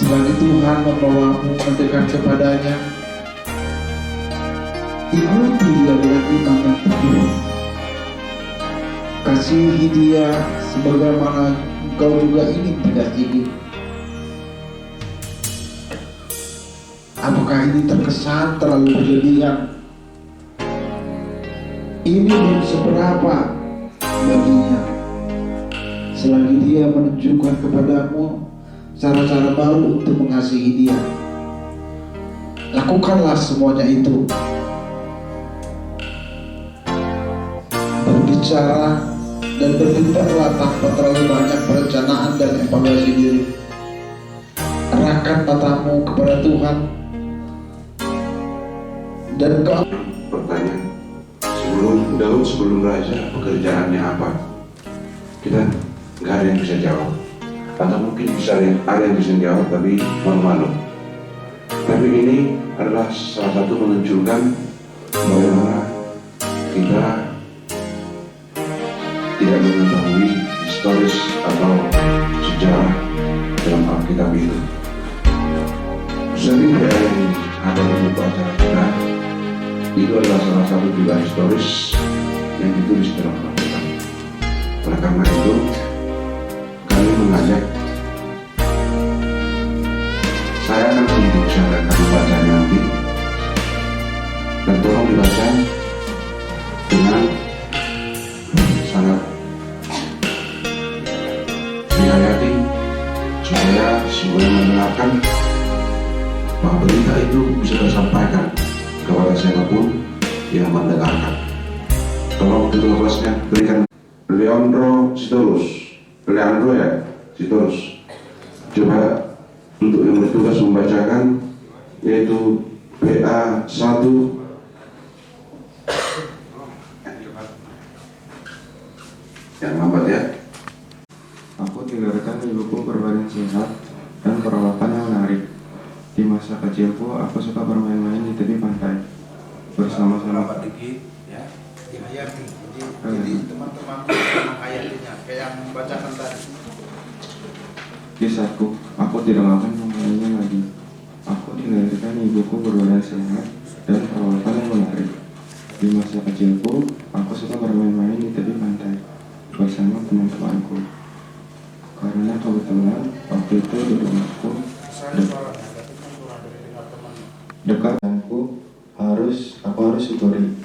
Selagi Tuhan membawamu mendekat kepadanya, ikuti dia dengan iman yang teguh. Kasihi dia sebagaimana engkau juga ingin dikasihi. Apakah ini terkesan terlalu berlebihan? Ini belum seberapa baginya. Selagi dia menunjukkan kepadamu cara-cara baru untuk mengasihi dia, lakukanlah semuanya itu. Berbicara dan bertindak tanpa terlalu banyak perencanaan dan evaluasi diri. Arahkan matamu kepada Tuhan dan kau. Pertanyaan, sebelum raja pekerjaannya apa? Kita nggak ada yang bisa jawab, atau mungkin ada yang bisa jawab tapi malu-malu. Tapi ini adalah salah satu menunjukkan bagaimana kita tidak mengetahui historis atau sejarah dalam Alkitab itu. Sering yang ada di buku acara kita itu adalah salah satu juga historis yang ditulis dalam Alkitab. Oleh karena itu, kami mengajak, saya akan tunjuk cara kami baca nanti, dan tolong dibaca dengan sangat dihayati supaya semua yang mendengarkan bahwa berita itu bisa tersampaikan kepada siapapun yang mendengarkan. Tolong ketua kelasnya berikan Leandro Sitorus. Coba untuk yang bertugas membacakan, yaitu PA 1. Yang lambat ya. Aku tinggalkan ibuku berbadan sehat dan perawakan yang menarik. Di masa kecilku, aku suka bermain-main di tepi pantai bersama-sama. Ya, dihayati. Jadi teman-teman menghayatinya, kayak yang membacakan tadi. Kisahku, aku tidak akan mengulanginya lagi. Aku dilahirkan ibuku berbadan sehat dan perawakan yang menarik. Di masa kecilku, aku suka bermain-main di tepi pantai bersama teman-temanku. Karena kebetulan waktu itu di rumahku dekat denganku, aku harus syukuri.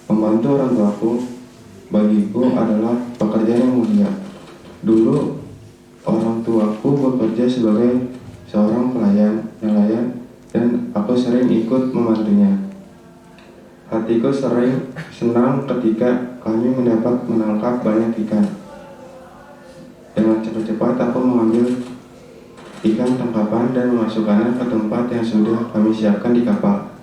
Membantu orang tuaku bagiku adalah pekerjaan yang mulia. Dulu orang tuaku bekerja sebagai seorang nelayan dan aku sering ikut membantunya. Hatiku sering senang ketika kami menangkap banyak ikan. Dengan cepat-cepat aku mengambil ikan tangkapan dan memasukkannya ke tempat yang sudah kami siapkan di kapal.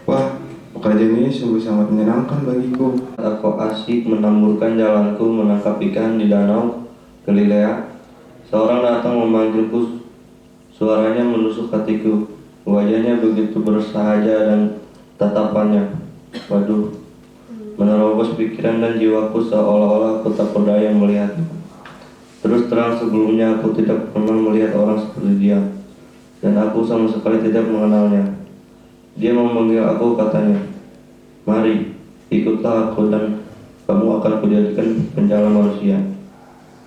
Wah, pekerjaan ini sungguh sangat menyenangkan bagiku. Aku asik menamburkan jalanku menangkap ikan di danau Galilea. Seorang datang memanggilku, suaranya menusuk hatiku. Wajahnya begitu bersahaja dan tatapannya, waduh, menerobos pikiran dan jiwaku seolah-olah aku tak berdaya melihatnya. Terus terang sebelumnya aku tidak pernah melihat orang seperti dia, dan aku sama sekali tidak mengenalnya. Dia memanggil aku, katanya, "Mari, ikutlah aku dan kamu akan kujadikan penjala manusia."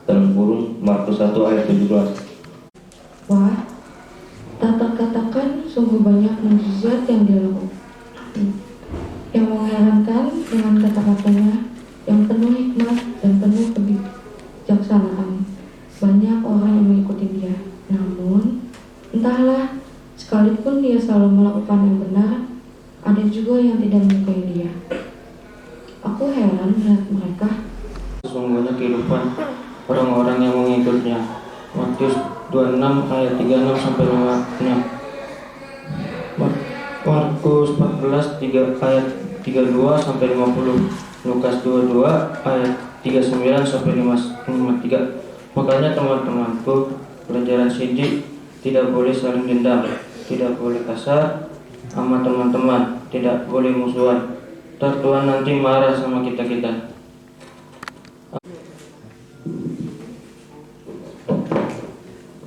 Dalam kurung Markus 1 ayat 17. Wah, tak terkatakan sungguh banyak mukjizat yang dilakukan. Yang mengherankan dengan kata-katanya yang penuh hikmat dan penuh kebijaksanaan. Banyak orang yang mengikuti dia. Namun, entahlah, sekalipun dia selalu melakukan yang benar, ada juga yang tidak menyukai dia. Aku heran melihat mereka. Sesungguhnya kehidupan orang-orang yang mengikutnya. Matius 26 ayat 36 sampai 56. Markus 14 ayat 32 sampai 50. Lukas 22 ayat 39 sampai 53. Makanya teman-temanku, pelajaran sidik, tidak boleh saling dendam, tidak boleh kasar sama teman-teman, tidak boleh musuhan. Tuhan nanti marah sama kita-kita.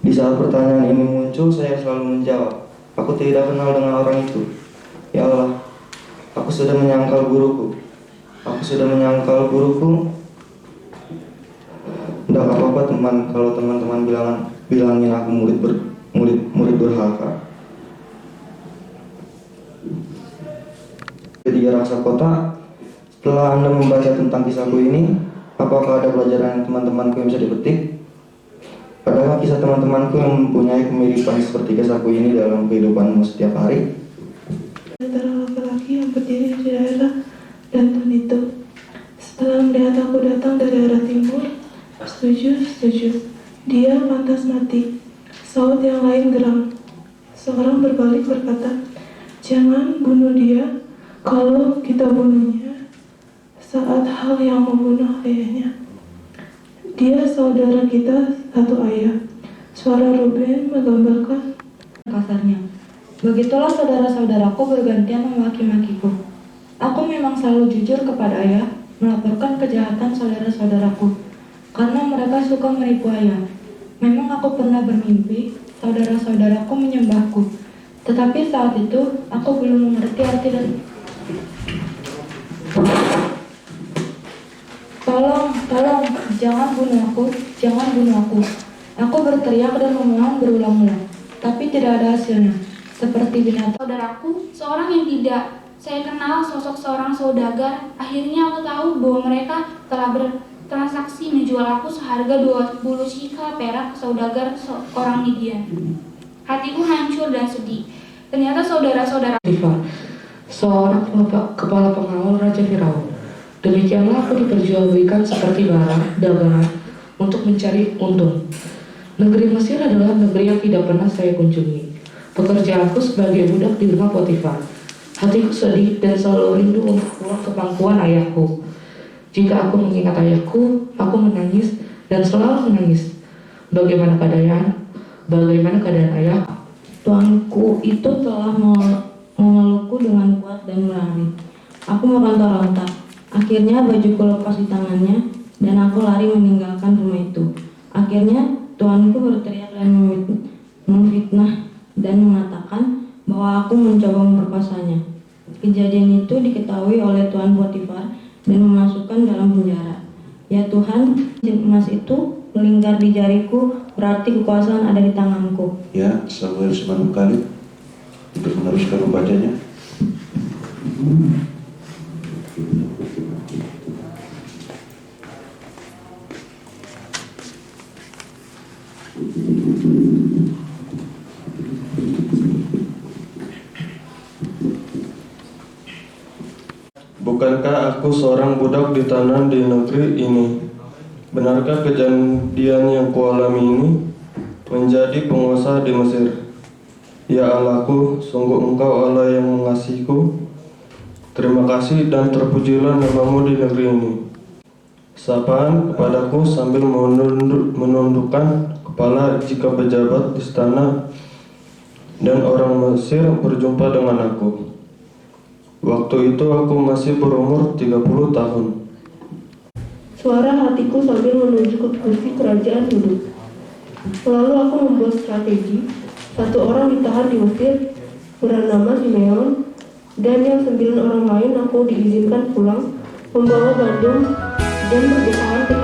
Di saat pertanyaan ini muncul muncul, saya selalu menjawab, "Aku tidak kenal dengan orang itu." Ya Allah, aku sudah menyangkal guruku. Tidak apa-apa teman, kalau teman-teman bilangin aku murid durhaka. Ketiga rasa kota. Setelah Anda membaca tentang kisahku ini, apakah ada pelajaran yang teman-temanku yang bisa dipetik? Adakah kisah teman-temanku yang mempunyai kemiripan seperti kisahku ini dalam kehidupanmu setiap hari? Antara laki-laki yang berdiri di daerah Danton itu, setelah melihat aku datang dari arah timur, setuju, dia pantas mati. Saut yang lain geram. Seorang berbalik berkata, "Jangan bunuh dia. Kalau kita bunuhnya saat hal yang membunuh ayahnya. Dia saudara kita satu ayah." Suara Ruben menggambarkan kasarnya. Begitulah saudara-saudaraku bergantian memaki-makiku. Aku memang selalu jujur kepada ayah, melaporkan kejahatan saudara-saudaraku, karena mereka suka menipu ayah. Memang aku pernah bermimpi, saudara-saudaraku menyembahku. Tetapi saat itu, aku belum mengerti arti dan Tolong, jangan bunuh aku. Aku berteriak dan memohon berulang-ulang, tapi tidak ada hasilnya. Seperti binatang. Saudaraku, seorang yang tidak saya kenal, sosok seorang saudagar. Akhirnya aku tahu bahwa mereka telah bertransaksi menjual aku seharga 20 shikal perak ke saudagar orang Midian. Hatiku hancur dan sedih. Ternyata saudara-saudara Potifar, seorang kepala pengawal Raja Firaun. Demikianlah aku diperjualbelikan seperti barang dagangan untuk mencari untung. Negeri Mesir adalah negeri yang tidak pernah saya kunjungi. Pekerjaanku sebagai budak di rumah Potifar. Hatiku sedih dan selalu rindu untuk pulang ke pangkuan ayahku. Jika aku mengingat ayahku, aku menangis dan selalu menangis. Bagaimana keadaan ayah? Tuanku itu telah memelukku dengan kuat dan berani. Aku meronta-ronta. Akhirnya bajuku lepas di tangannya dan aku lari meninggalkan rumah itu. Akhirnya tuanku berteriak dan memfitnah dan mengatakan bahwa aku mencoba memperkosanya. Kejadian itu diketahui oleh Tuan Potifar dan memasukkan dalam penjara. Ya Tuhan, cincin emas itu melingkar di jariku, berarti kekuasaan ada di tanganku. Ya, Samuel Simanuk Khalid untuk meneruskan membacanya. Bukankah aku seorang budak di tanah di negeri ini? Benarkah kejadian yang kualami ini menjadi penguasa di Mesir? Ya Allahku, sungguh Engkau Allah yang mengasihiku. Terima kasih dan terpujilah namamu di negeri ini. Sapaan kepadaku sambil menundukkan kepala jika pejabat istana dan orang Mesir berjumpa dengan aku. Waktu itu aku masih berumur 30 tahun. Suara hatiku sambil menuju ke kursi kerajaan duduk. Lalu aku membuat strategi. Satu orang ditahan di Mesir, bernama Simeon, dan yang 9 orang lain aku diizinkan pulang, membawa gandum dan berbekalan ke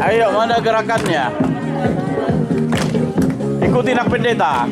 Ayo, mana gerakannya? Ikuti nak pendeta.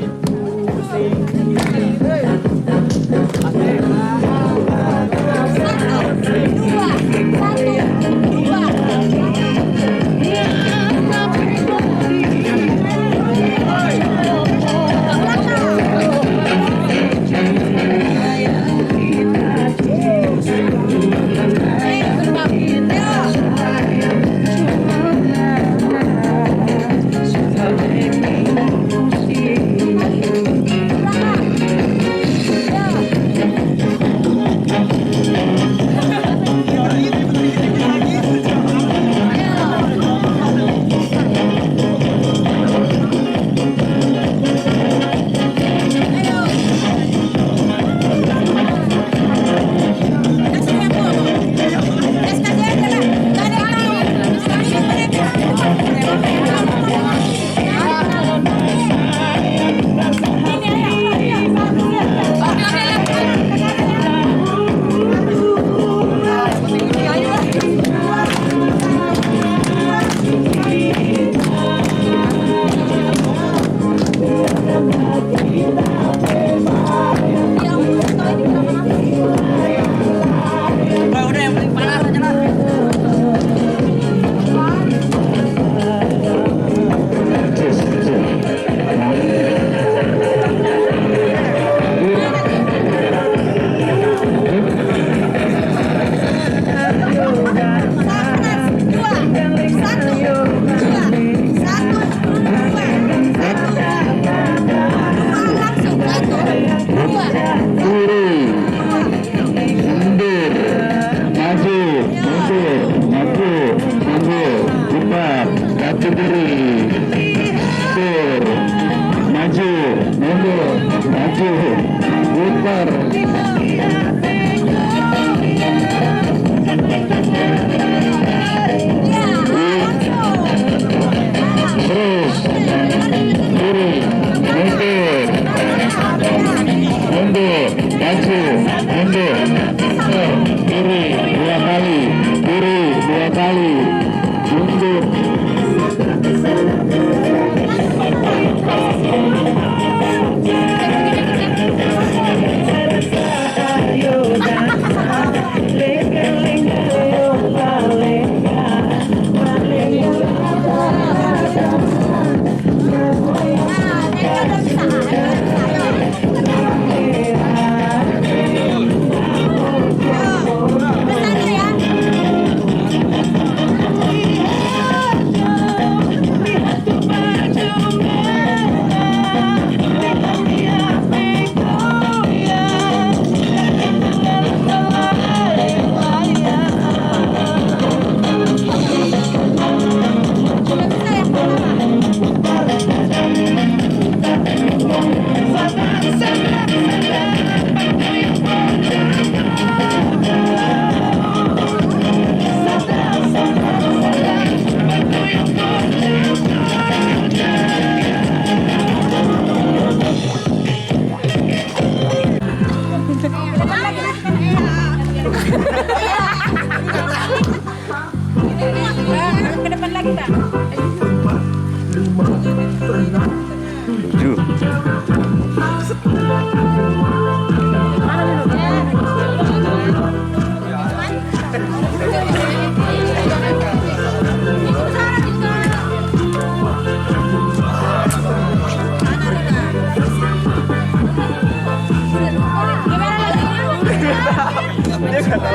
Dia kata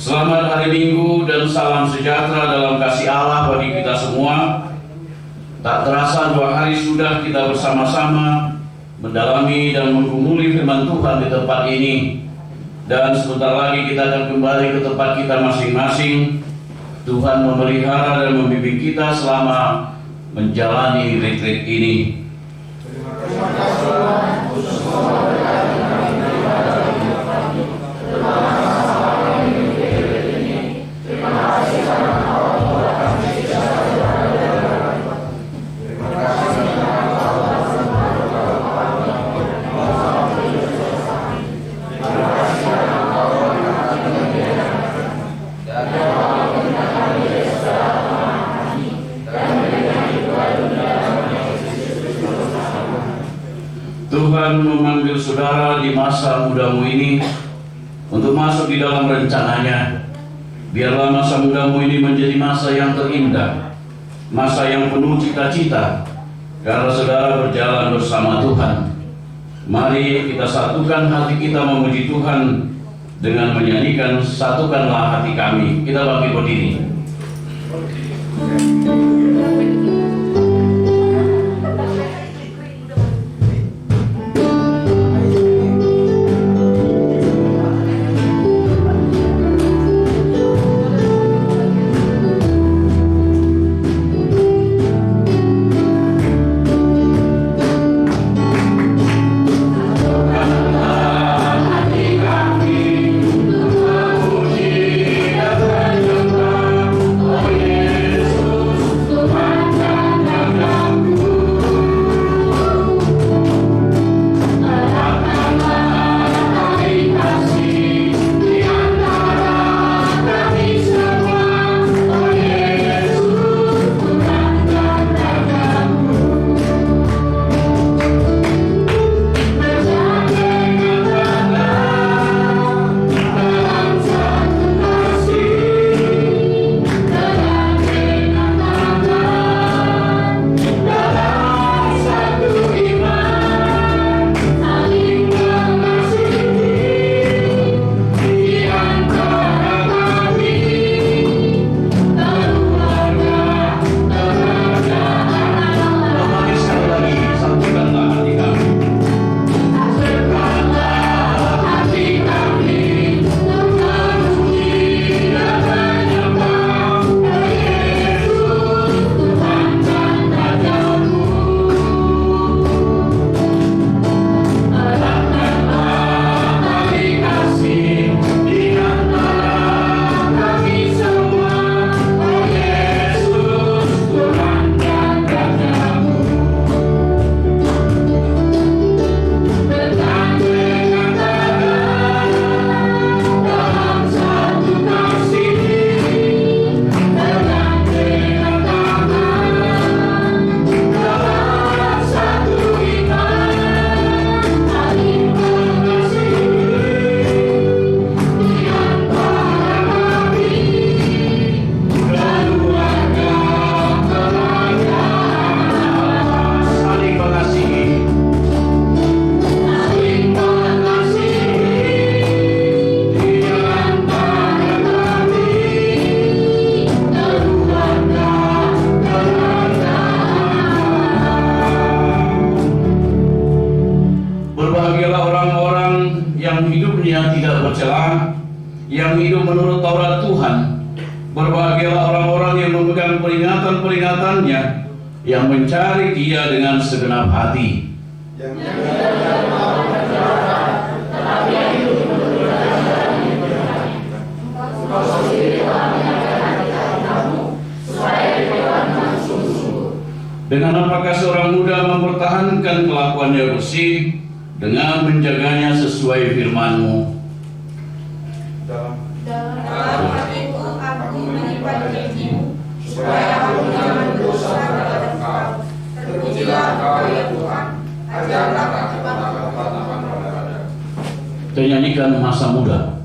Selamat hari Minggu dan salam sejahtera dalam kasih Allah bagi kita semua. Tak terasa 2 hari sudah kita bersama-sama mendalami dan menggumuli firman Tuhan di tempat ini. Dan sebentar lagi kita akan kembali ke tempat kita masing-masing. Tuhan memelihara dan membimbing kita selama menjalani retreat ini. Tuhan memanggil saudara di masa mudamu ini untuk masuk di dalam rencananya. Biarlah masa mudamu ini menjadi masa yang terindah, masa yang penuh cita-cita, karena saudara berjalan bersama Tuhan. Mari kita satukan hati kita memuji Tuhan dengan menyanyikan "Satukanlah Hati Kami". Kita bangkit berdiri. Yesus peringatan-peringatannya yang mencari Dia dengan segenap hati. Dengan apakah seorang muda mempertahankan kelakuannya bersih dengan menjaganya sesuai firman-Mu? Dalam hatiku aku menyimpan janji-Mu, supaya aku jangan berdosa kepada Engkau. Terpujilah Engkau ya Tuhan, ajarlah aku ketaatan pada. Kita nyanyikan masa muda.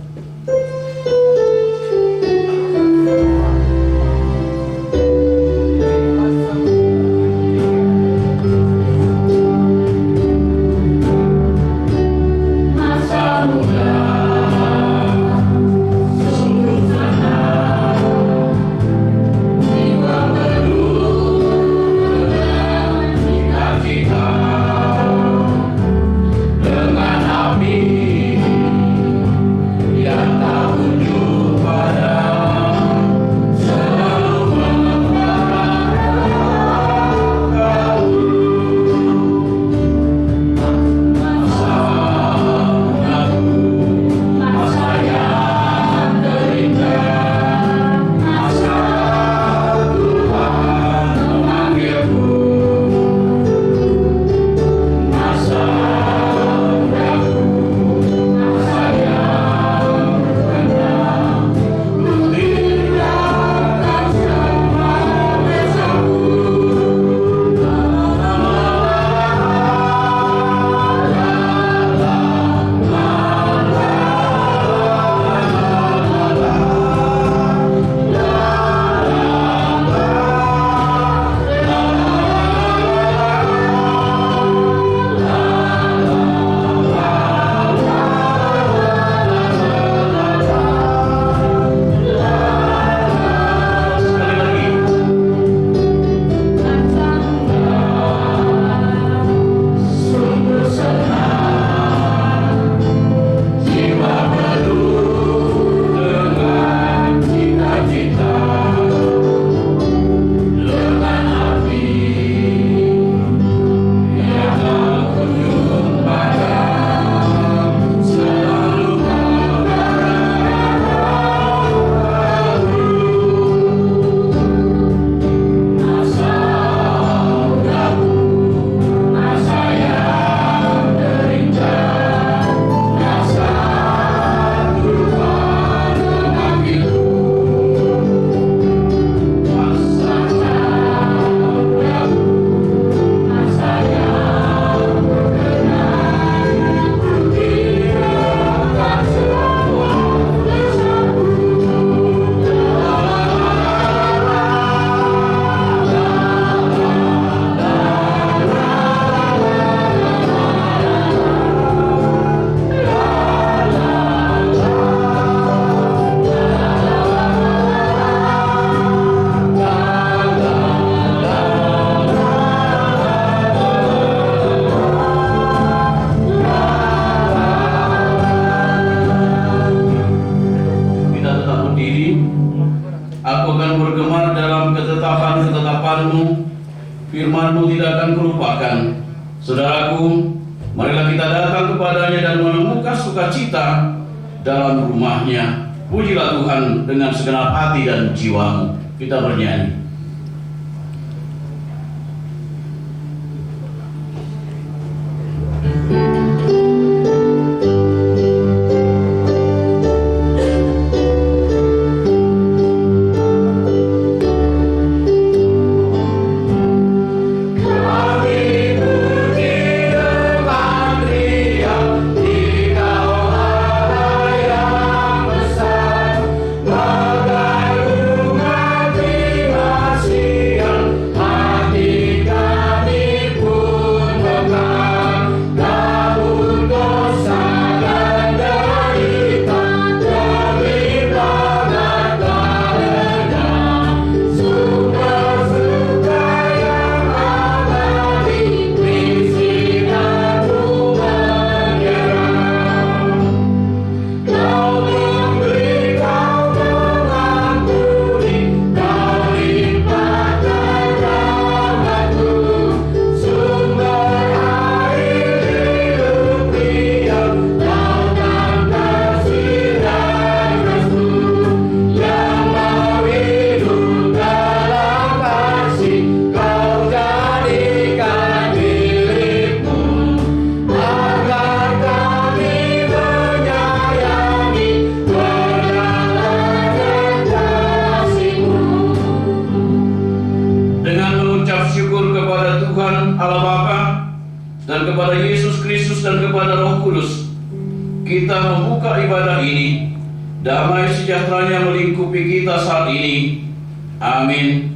firman-Mu tidak akan kulupakan. Saudaraku, marilah kita datang kepadanya dan menemukan sukacita dalam rumahnya. Pujilah Tuhan dengan segenap hati dan jiwamu. Kita bernyanyi. Bagai bunga di Tuhan Allah Bapa dan kepada Yesus Kristus dan kepada Roh Kudus, kita membuka ibadah ini. Damai sejahteranya melingkupi kita saat ini. Amin.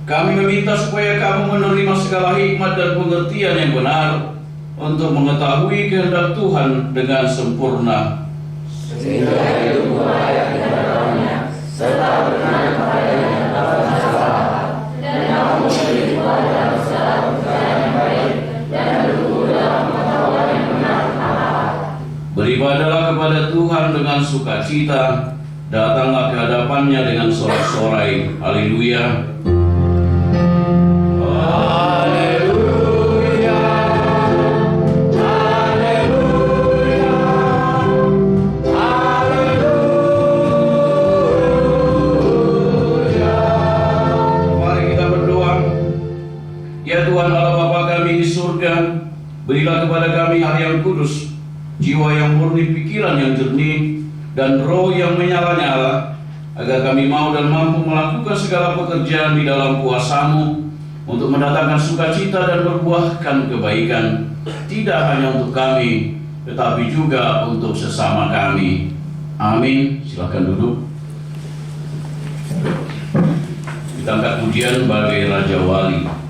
Kami meminta supaya kamu menerima segala hikmat dan pengertian yang benar untuk mengetahui kehendak Tuhan dengan sempurna. Sehingga hidupmu layak di hadapannya, serta berkenan kepadanya tanpa masalah, dan kamu memiliki dalam segala pekerjaan yang baik, dan bertumbuh dalam pengetahuan yang benar tentang Allah. Beribadahlah kepada Tuhan dengan sukacita, datanglah ke hadapannya dengan sorak-sorai. Haleluya. Berilah kepada kami hati yang kudus, jiwa yang murni, pikiran yang jernih, dan roh yang menyala-nyala, agar kami mau dan mampu melakukan segala pekerjaan di dalam kuasa-Mu untuk mendatangkan sukacita dan berbuahkan kebaikan, tidak hanya untuk kami, tetapi juga untuk sesama kami. Amin. Silakan duduk. Kita angkat pujian sebagai Raja Wali.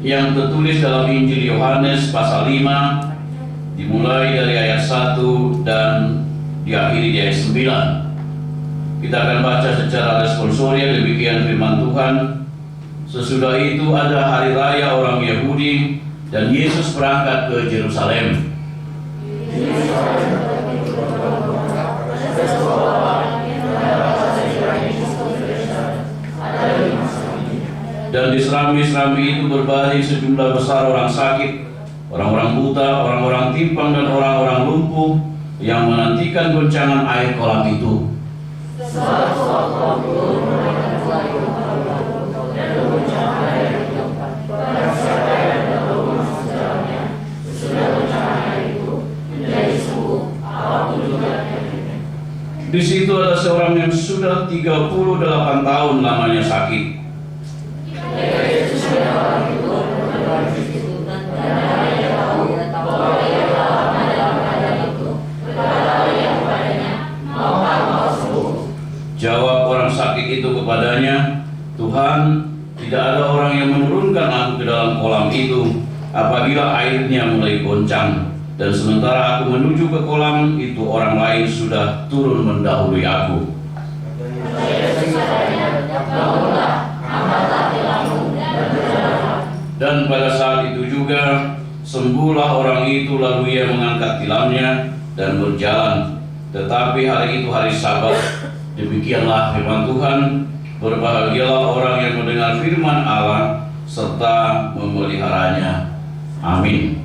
yang tertulis dalam Injil Yohanes pasal 5 dimulai dari ayat 1 dan diakhiri di ayat 9. Kita akan baca secara responsorial demikian firman Tuhan. Sesudah itu ada hari raya orang Yahudi dan Yesus berangkat ke Yerusalem. Dan di serambi-serambi itu berbaring sejumlah besar orang sakit, orang-orang buta, orang-orang timpang dan orang-orang lumpuh yang menantikan goncangan air kolam itu. Di situ ada seorang yang sudah 38 tahun lamanya sakit. Jawab orang sakit itu kepadanya, Tuhan, tidak ada orang yang menurunkan aku ke dalam kolam itu apabila airnya mulai goncang. Dan sementara aku menuju ke kolam itu, orang lain sudah turun mendahului aku. Dan pada saat itu juga sembuhlah orang itu, lalu ia mengangkat tilamnya dan berjalan. Tetapi hari itu hari Sabat. Demikianlah firman Tuhan. Berbahagialah orang yang mendengar firman Allah serta memeliharanya. Amin.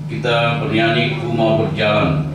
Kita bernyanyi "Ku Mau Berjalan".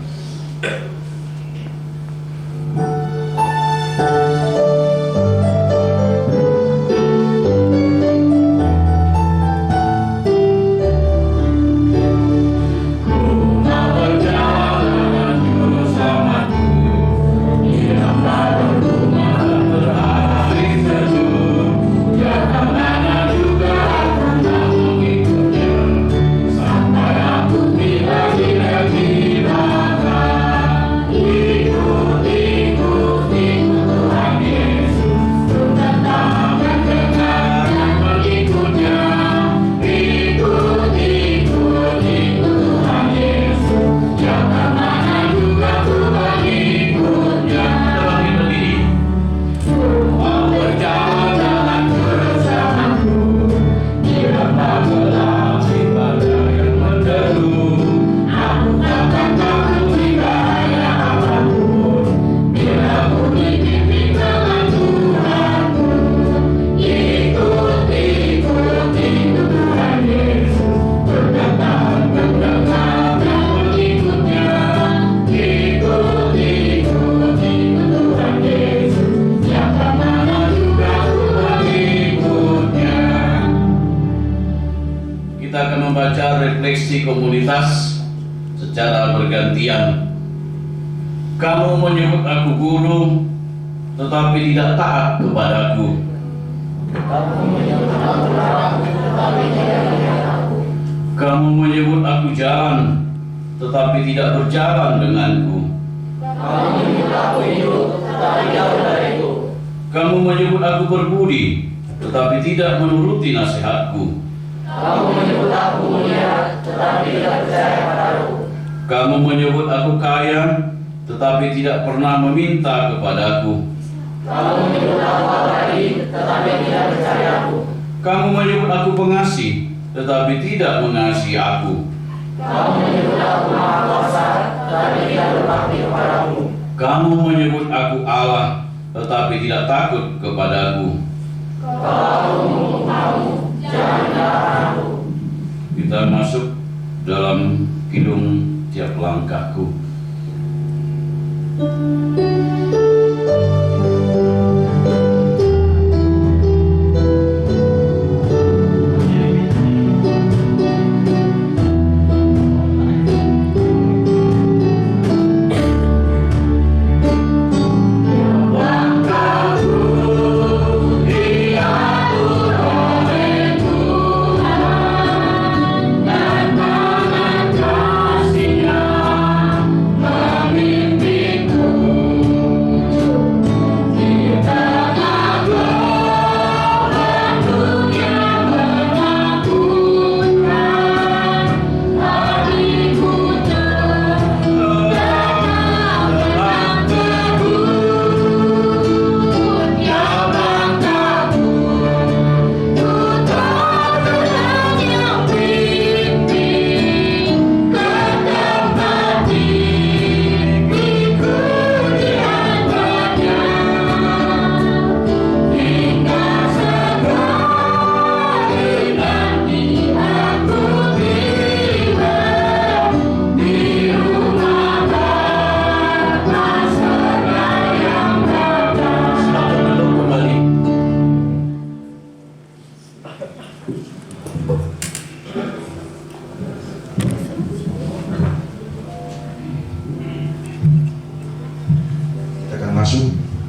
Refleksi komunitas secara bergantian. Kamu menyebut aku guru, tetapi tidak taat kepadaku. Kamu menyebut aku jalan, tetapi tidak berjalan denganku. Kamu menyebut aku berbudi, tetapi tidak menuruti nasihatku. Kamu menyebut aku mulia, tetapi tidak percaya padaku. Kamu menyebut aku kaya, tetapi tidak pernah meminta kepadaku. Kamu menyebut aku abadi, tetapi tidak percaya aku. Kamu menyebut aku pengasih, tetapi tidak mengasihi aku. Kamu menyebut aku maha kuasa, tetapi tidak berbakti kepadamu. Kamu menyebut aku Allah, tetapi tidak takut kepadaku. Kalau mau, janganlah aku. Kita masuk dalam hidung tiap langkahku.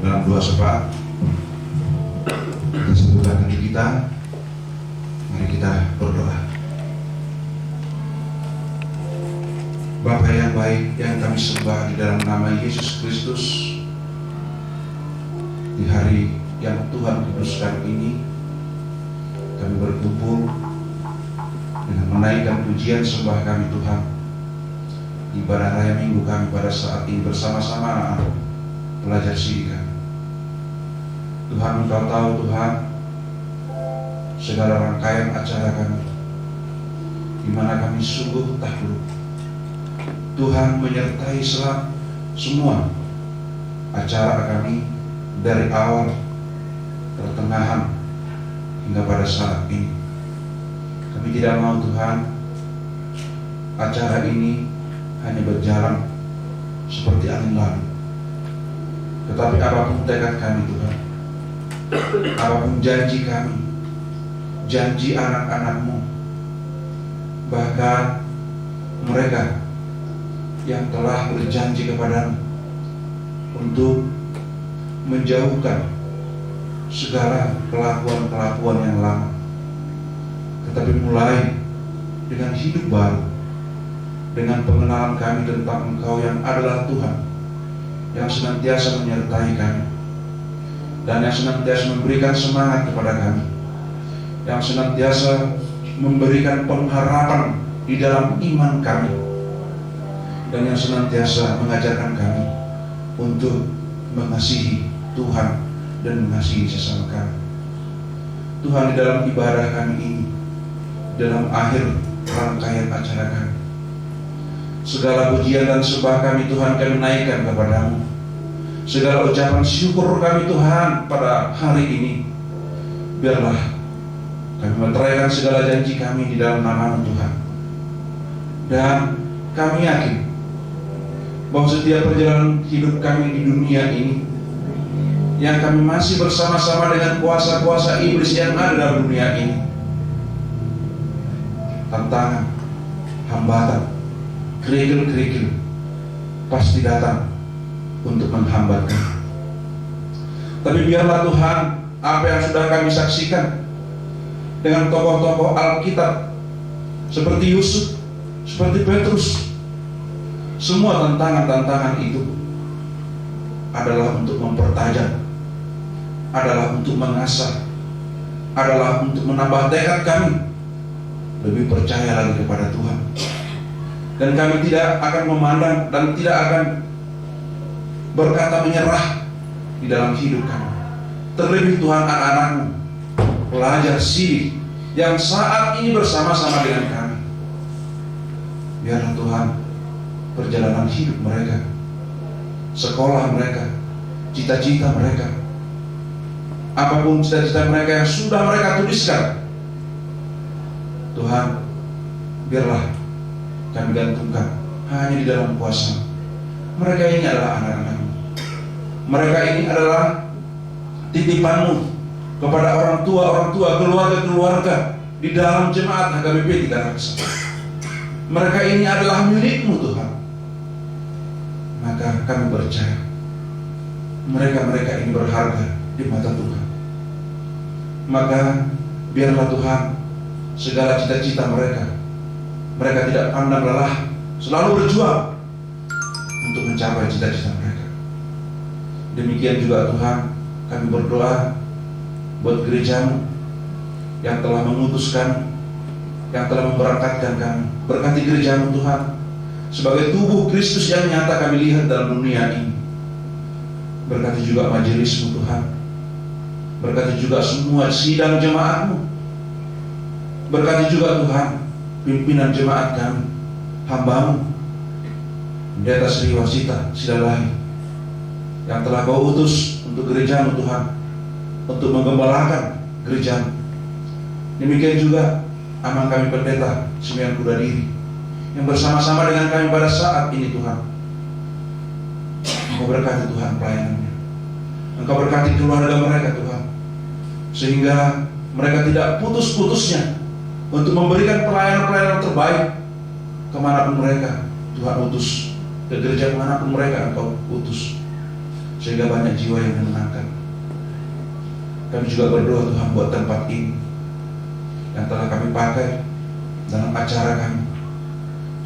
dalam doa syafaat. Kita satukan hati kita, mari kita berdoa. Bapa yang baik yang kami sembah di dalam nama Yesus Kristus, di hari yang Tuhan kuduskan ini, kami berkumpul dengan menaikkan pujian sembah kami Tuhan. Ibadah raya minggu kami pada saat ini bersama-sama belajar siri kami. Tuhan, Engkau tahu Tuhan segala rangkaian acara kami, di mana kami sungguh takluk. Tuhan menyertai semua acara kami dari awal, pertengahan, hingga pada saat ini. Kami tidak mau Tuhan acara ini hanya berjalan seperti angin lalu. Tetapi apapun tekad kami Tuhan, apapun janji kami, janji anak-anak-Mu, bahkan mereka yang telah berjanji kepadamu untuk menjauhkan segala kelakuan-kelakuan yang lama, tetapi mulai dengan hidup baru, dengan pengenalan kami tentang Engkau yang adalah Tuhan, yang senantiasa menyertai kami, dan yang senantiasa memberikan semangat kepada kami, yang senantiasa memberikan pengharapan di dalam iman kami, dan yang senantiasa mengajarkan kami untuk mengasihi Tuhan dan mengasihi sesama kami. Tuhan, di dalam ibadah kami ini, dalam akhir rangkaian acara kami, segala pujian dan sembah kami Tuhan kami naikkan kepadamu. Segala ucapan syukur kami Tuhan pada hari ini, biarlah kami meteraikan segala janji kami di dalam nama-Mu Tuhan. Dan kami yakin bahwa setiap perjalanan hidup kami di dunia ini, yang kami masih bersama-sama dengan kuasa-kuasa iblis yang ada dalam dunia ini, tantangan, hambatan, kerikil-kerikil pasti datang untuk menghambat kami. Tapi biarlah Tuhan, apa yang sudah kami saksikan dengan tokoh-tokoh Alkitab seperti Yusuf, seperti Petrus, semua tantangan-tantangan itu adalah untuk mempertajam, adalah untuk mengasah, adalah untuk menambah tekad kami lebih percaya lagi kepada Tuhan. Dan kami tidak akan memandang dan tidak akan berkata menyerah di dalam hidup kami. Terlebih Tuhan, anak-anak-Mu, pelajar siri yang saat ini bersama-sama dengan kami, biarlah Tuhan perjalanan hidup mereka, sekolah mereka, cita-cita mereka, apapun cita-cita mereka yang sudah mereka tuliskan, Tuhan, biarlah kami gantungkan hanya di dalam kuasa. Mereka ini adalah anak-anak-Mu, mereka ini adalah titipan-Mu kepada orang tua, keluarga-keluarga di dalam jemaat HKBP 3 Raksa. Mereka ini adalah milik-Mu Tuhan. Maka kami percaya mereka ini berharga di mata Tuhan. Maka biarlah Tuhan segala cita-cita mereka tidak pandang lelah, selalu berjuang untuk mencapai cita-cita mereka. Demikian juga Tuhan, kami berdoa buat gereja-Mu yang telah mengutuskan, yang telah memberangkatkan kami. Berkati gereja-Mu Tuhan sebagai tubuh Kristus yang nyata kami lihat dalam dunia ini. Berkati juga majelis-Mu Tuhan, berkati juga semua sidang jemaat-Mu, berkati juga Tuhan pimpinan jemaat kami, hamba-Mu Pendeta Sri Wasita Sidalahi yang telah Kau utus untuk gereja-Mu Tuhan, untuk menggembalakan gereja-Mu. Demikian juga amang kami Pendeta Simeon Kudadiri yang bersama-sama dengan kami pada saat ini Tuhan. Engkau berkati Tuhan pelayanannya, Engkau berkati keluarga mereka Tuhan, sehingga mereka tidak putus-putusnya untuk memberikan pelayanan-pelayanan terbaik kemanapun mereka Tuhan utus, ke gereja manapun mereka Engkau utus, sehingga banyak jiwa yang menyenangkan. Kami juga berdoa Tuhan buat tempat ini yang telah kami pakai dalam acara kami.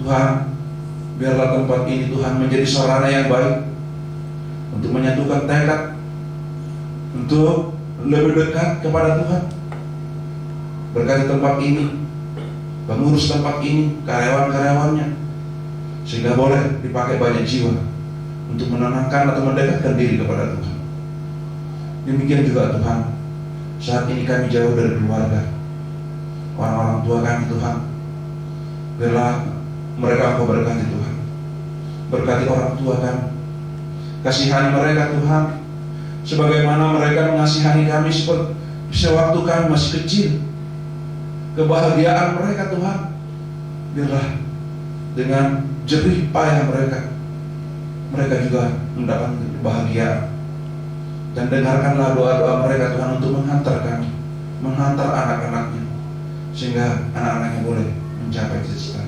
Tuhan, biarlah tempat ini Tuhan menjadi sarana yang baik untuk menyatukan tekad untuk lebih dekat kepada Tuhan. Berkati tempat ini, pengurus tempat ini, karyawan-karyawannya, sehingga boleh dipakai banyak jiwa untuk menenangkan atau mendekatkan diri kepada Tuhan. Demikian juga Tuhan, saat ini kami jauh dari keluarga, orang-orang tua kami Tuhan, biarlah mereka Engkau berkati Tuhan. Berkati orang tua kami, kasihani mereka Tuhan, sebagaimana mereka mengasihani kami sewaktu kami masih kecil. Kebahagiaan mereka Tuhan, biarlah dengan jerih payah mereka juga mendapat kebahagiaan. Dan dengarkanlah doa-doa mereka Tuhan untuk menghantar kami, menghantar anak-anaknya, sehingga anak-anaknya boleh mencapai cita-cita.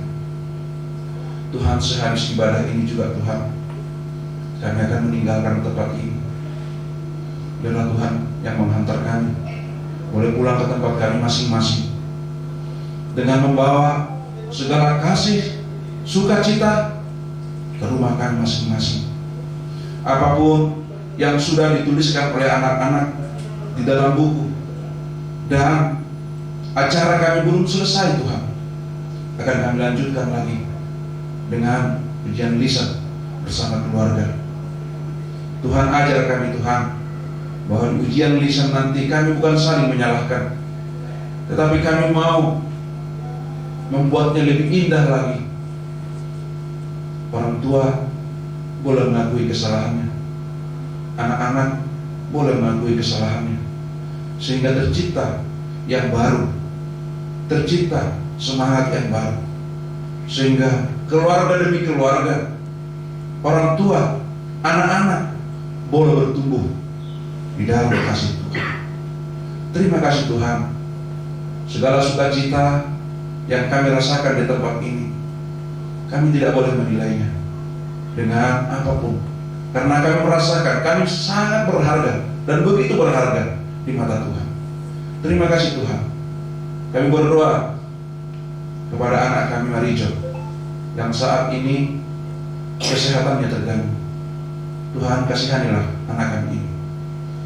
Tuhan, sehabis ibadah ini juga Tuhan, kami akan meninggalkan tempat ini. Biarlah Tuhan yang menghantar kami boleh pulang ke tempat kami masing-masing dengan membawa segala kasih, sukacita ke rumah kami masing-masing. Apapun yang sudah dituliskan oleh anak-anak di dalam buku dan acara kami belum selesai Tuhan, akan kami lanjutkan lagi dengan ujian lisan bersama keluarga. Tuhan, ajar kami Tuhan, bahwa di ujian lisan nanti kami bukan saling menyalahkan, tetapi kami mau membuatnya lebih indah lagi. Orang tua boleh mengakui kesalahannya, anak-anak boleh mengakui kesalahannya, sehingga tercipta yang baru, tercipta semangat yang baru, sehingga keluarga demi keluarga, orang tua, anak-anak boleh bertumbuh di dalam kasih Tuhan. Terima kasih Tuhan, segala sukacita yang kami rasakan di tempat ini, kami tidak boleh menilainya dengan apapun, karena kami merasakan kami sangat berharga dan begitu berharga di mata Tuhan. Terima kasih Tuhan. Kami berdoa kepada anak kami Marijo yang saat ini kesehatannya terganggu. Tuhan, kasihanilah anak kami ini.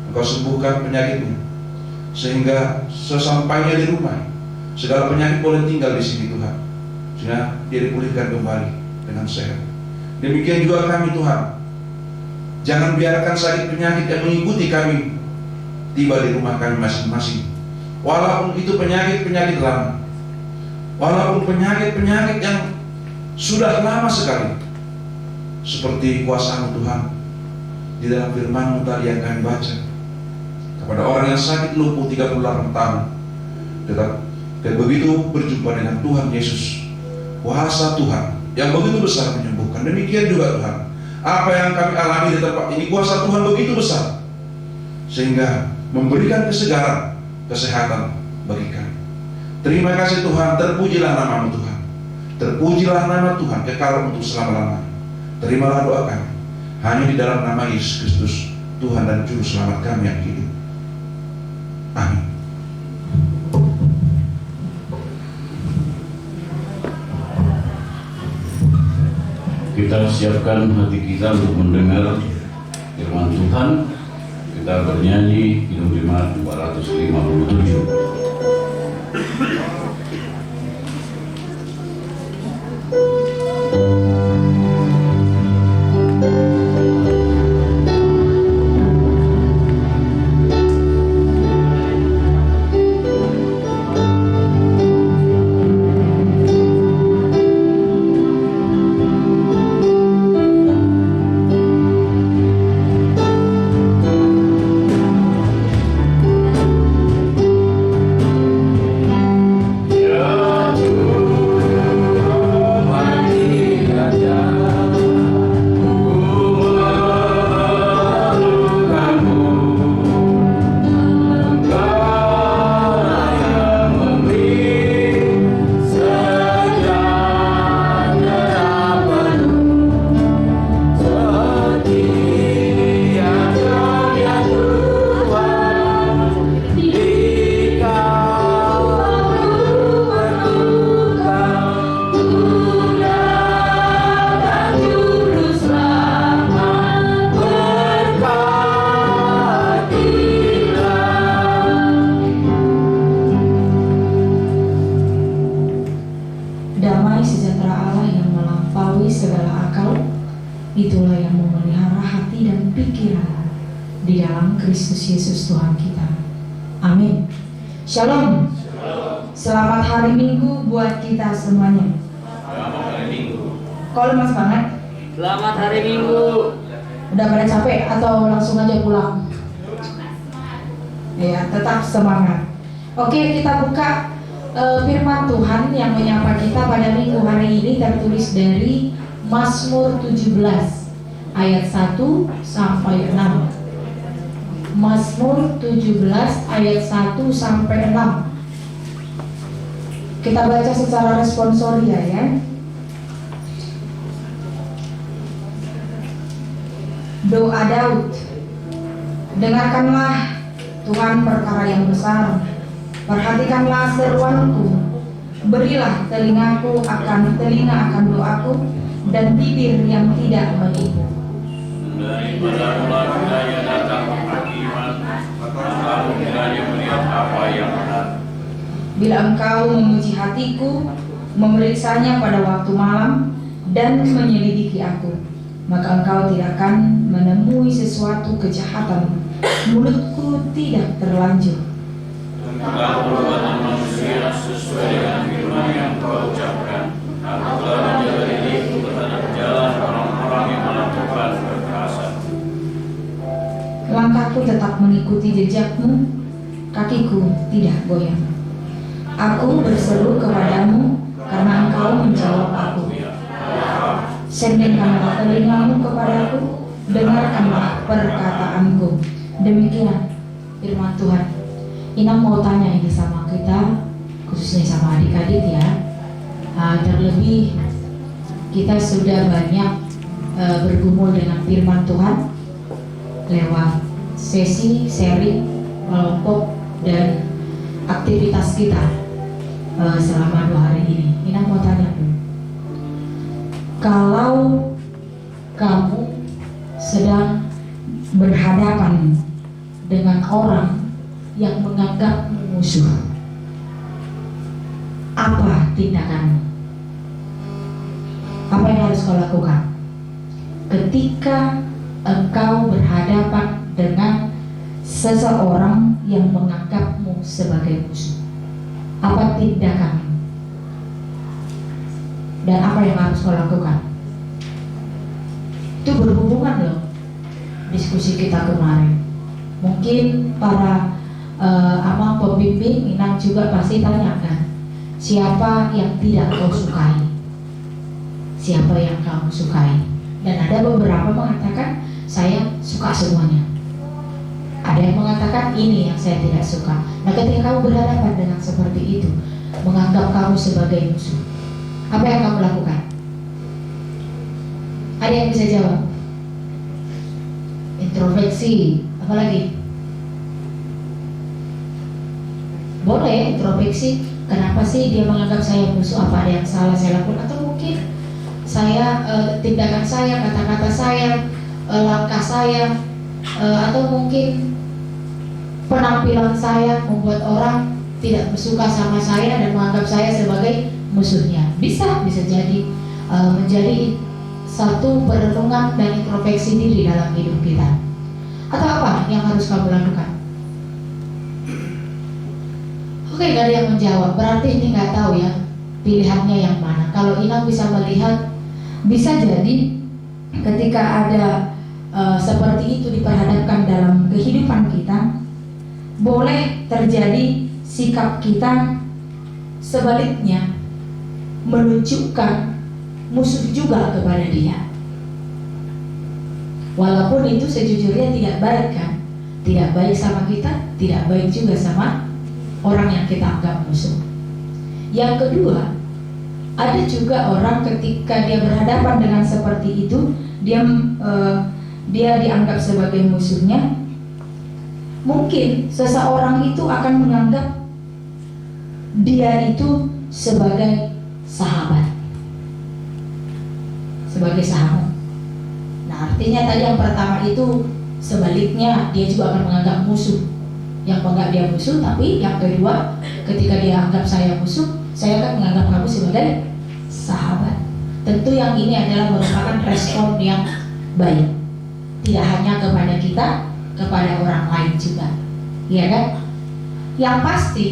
Engkau sembuhkan penyakitnya, sehingga sesampainya di rumah segala penyakit boleh tinggal di sini Tuhan, sehingga dia dipulihkan kembali dengan sehat. Demikian juga kami Tuhan, jangan biarkan sakit penyakit yang mengikuti kami tiba di rumah kami masing-masing. Walaupun itu penyakit-penyakit lama, walaupun penyakit-penyakit yang sudah lama sekali, seperti kuasa-Mu Tuhan di dalam firman-Mu tadi yang kami baca, kepada orang yang sakit lumpuh 38 tahun, dan begitu berjumpa dengan Tuhan Yesus, kuasa Tuhan yang begitu besar menyembuhkan. Demikian juga Tuhan, apa yang kami alami di tempat ini, kuasa Tuhan begitu besar, sehingga memberikan kesegaran, kesehatan bagi kami. Terima kasih Tuhan, terpujilah nama-Mu Tuhan, terpujilah nama Tuhan kekal untuk selama-lamanya. Terimalah doa kami hanya di dalam nama Yesus Kristus, Tuhan dan Juru Selamat kami yang hidup. Amin. Kita siapkan hati kita untuk mendengar firman Tuhan. Kita bernyanyi Kidung 257. Kristus Yesus Tuhan kita. Amin. Shalom. Selamat hari Minggu buat kita semuanya. Selamat hari Minggu. Kok lemas banget? Selamat hari Minggu. Udah pada capek atau langsung aja pulang? Ya, tetap semangat. Oke, kita buka firman Tuhan yang menyapa kita pada minggu hari ini, tertulis dari Mazmur 17 ayat 1 sampai 6. Mazmur 17 ayat 1 sampai 6. Kita baca secara responsoria ya. Doa Daud. Dengarkanlah Tuhan perkara yang besar, perhatikanlah seruanku, berilah telingaku akan telinga akan doaku, dan bibir yang tidak menipu. Daripada ular kiranya datang penghakiman, kamu kiranya melihat apa yang benar. Bila engkau memuji hatiku, memeriksanya pada waktu malam, dan menyelidiki aku, maka engkau tidak akan menemui sesuatu kejahatan. Mulutku tidak terlanjur. Engkau perbuatan manusia sesuai dengan firman yang kau ucapkan. Aku telah menjaga diriku terhadap jalan orang-orang yang melakukan kekerasan. Langkahku tetap mengikuti jejakmu, kakiku tidak goyang. Aku berseru kepadamu karena engkau menjawab aku. Sendengkanlah telingamu kepadaku, dengarkanlah perkataanku. Demikian firman Tuhan. Inam mau tanya ini sama kita, khususnya sama adik-adik ya. Terlebih kita sudah banyak bergumul dengan firman Tuhan lewat sesi, sharing, kelompok, dan aktivitas kita selama 2 hari ini. Inam mau tanya dulu, kalau kamu sedang berhadapan dengan orang yang menganggapmu musuh, apa tindakanmu? Apa yang harus kau lakukan ketika engkau berhadapan dengan seseorang yang menganggapmu sebagai musuh? Apa tindakanmu? Dan apa yang harus kau lakukan? Itu berhubungan loh diskusi kita kemarin. Mungkin para abang pembimbing Inang juga pasti tanyakan, siapa yang tidak kau sukai? Siapa yang kamu sukai? Dan ada beberapa mengatakan saya suka semuanya. Ada yang mengatakan ini yang saya tidak suka. Nah, ketika kamu berhadapan dengan seperti itu, menganggap kamu sebagai musuh, apa yang kamu lakukan? Ada yang bisa jawab? Introspeksi, apa lagi? Boleh introspeksi. Kenapa sih dia menganggap saya musuh? Apa ada yang salah saya lakukan? Atau mungkin saya tindakan saya, kata-kata saya, langkah saya, atau mungkin penampilan saya membuat orang tidak bersuka sama saya dan menganggap saya sebagai musuhnya. Bisa jadi menjadi satu perenungan dan introspeksi diri dalam hidup kita. Atau apa yang harus kamu lakukan? Oke, gak ada yang menjawab. Berarti ini gak tahu ya pilihannya yang mana. Kalau Inang bisa melihat, bisa jadi ketika ada seperti itu diperhadapkan dalam kehidupan kita, boleh terjadi sikap kita sebaliknya, menunjukkan musuh juga kepada dia. Walaupun itu sejujurnya tidak baik kan, tidak baik sama kita, tidak baik juga sama orang yang kita anggap musuh. Yang kedua, ada juga orang ketika dia berhadapan dengan seperti itu, dia dianggap sebagai musuhnya. Mungkin seseorang itu akan menganggap dia itu sebagai sahabat, Nah, artinya tadi yang pertama itu sebaliknya, dia juga akan menganggap musuh. Yang menganggap dia musuh, tapi yang kedua, ketika dia anggap saya musuh, saya akan menganggap kamu sebagai sahabat. Tentu yang ini adalah merupakan respon yang baik, tidak hanya kepada kita, kepada orang lain juga, ya kan? Yang pasti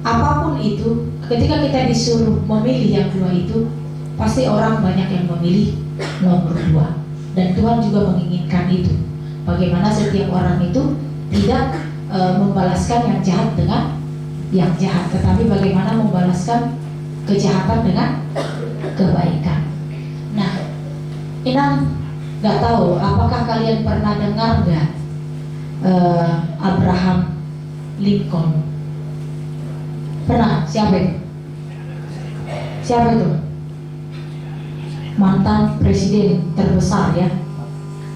apapun itu, ketika kita disuruh memilih yang dua itu, pasti orang banyak yang memilih nomor dua, dan Tuhan juga menginginkan itu. Bagaimana setiap orang itu tidak membalaskan yang jahat dengan yang jahat, tetapi bagaimana membalaskan kejahatan dengan kebaikan. Nah, Inang nggak tahu apakah kalian pernah dengar nggak Abraham Lincoln? Pernah? Siapa itu? Siapa itu? Mantan presiden terbesar ya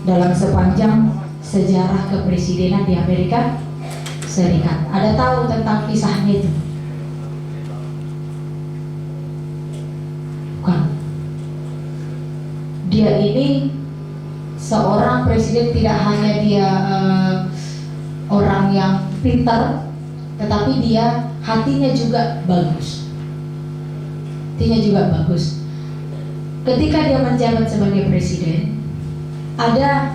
dalam sepanjang sejarah kepresidenan di Amerika Serikat. Ada tahu tentang kisahnya itu? Bukan. Dia ini seorang presiden, tidak hanya dia orang yang pintar, tetapi dia hatinya juga bagus. Hatinya juga bagus. Ketika dia menjabat sebagai presiden, ada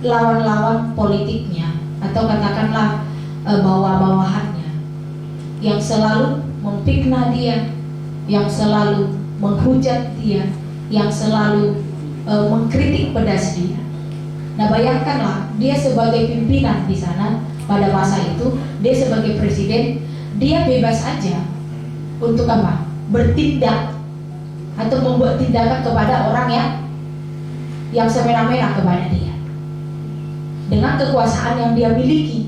lawan-lawan politiknya atau katakanlah bawah-bawahannya yang selalu memfitnah dia, yang selalu menghujat dia, yang selalu mengkritik pedas dia. Nah, bayangkanlah dia sebagai pimpinan di sana pada masa itu, dia sebagai presiden, dia bebas aja untuk apa? Bertindak atau membuat tindakan kepada orang yang semena-mena kepada dia dengan kekuasaan yang dia miliki,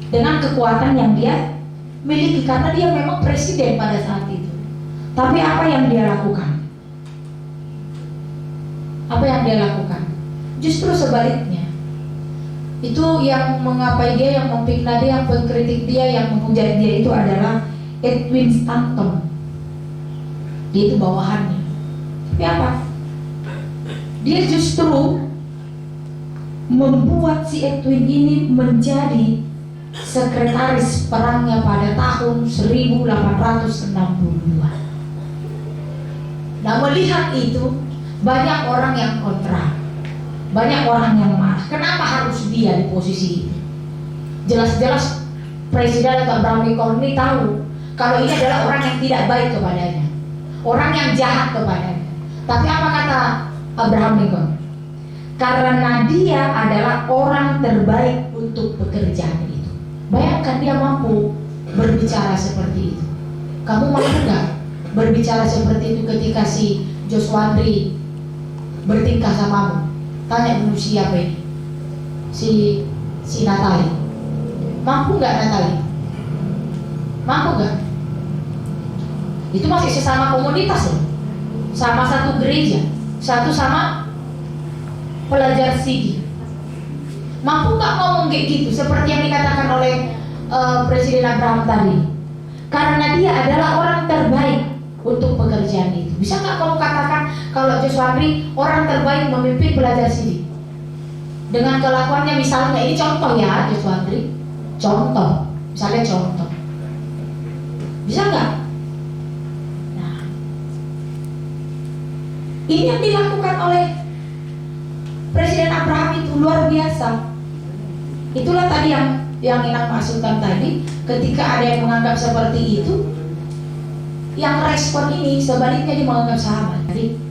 dengan kekuatan yang dia miliki, karena dia memang presiden pada saat itu. Tapi apa yang dia lakukan? Apa yang dia lakukan? Justru sebaliknya. Itu yang mengapai dia, yang memfitnah dia, yang mengkritik dia, yang menghujat dia itu adalah Edwin Stanton. Dia itu bawahannya. Tapi apa? Dia justru membuat si Edwin ini menjadi sekretaris perangnya pada tahun 1862. Nah, melihat itu banyak orang yang kontra, banyak orang yang marah. Kenapa harus dia di posisi itu? Jelas-jelas Presiden Abraham Lincoln ini tahu kalau ini adalah orang yang tidak baik kepadanya, orang yang jahat kepadanya. Tapi apa kata Abraham Lincoln? Karena dia adalah orang terbaik untuk pekerjaan itu. Bayangkan dia mampu berbicara seperti itu. Kamu mampu nggak berbicara seperti itu ketika si Joswandri bertingkah samamu? Tanya dulu siapa ini? Si Natali. Mampu nggak Natali? Mampu nggak? Itu masih sesama komunitas loh, sama satu gereja, satu sama pelajar CD. Mampu nggak ngomong kayak gitu seperti yang dikatakan oleh Presiden Abraham tadi? Karena dia adalah orang terbaik untuk pekerjaan itu. Bisa nggak kamu katakan kalau Joswandri orang terbaik memimpin pelajar CD? Dengan kelakuannya misalnya, ini contoh ya Joswandri, contoh, misalnya contoh. Bisa nggak? Nah, ini yang dilakukan oleh Presiden Abraham itu luar biasa. Itulah tadi yang Inang maksudkan tadi, ketika ada yang menganggap seperti itu, yang respon ini sebaliknya dia menganggap sahabat. Jadi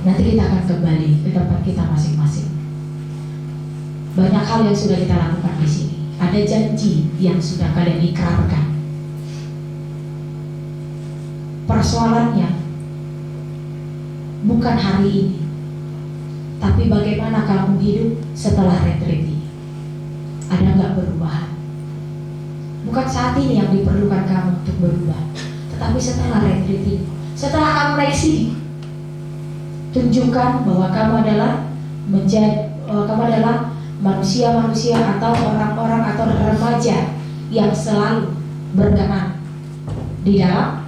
nanti kita akan kembali ke tempat kita masing-masing. Banyak hal yang sudah kita lakukan di sini. Ada janji yang sudah kalian ikrarkan. Persoalannya bukan hari ini, tapi bagaimana kamu hidup setelah retreat ini. Ada nggak perubahan? Bukan saat ini yang diperlukan kamu untuk berubah, tetapi setelah retreat ini, setelah kamu naik sini, tunjukkan bahwa kamu adalah manusia-manusia atau orang-orang atau remaja yang selalu berkenan di dalam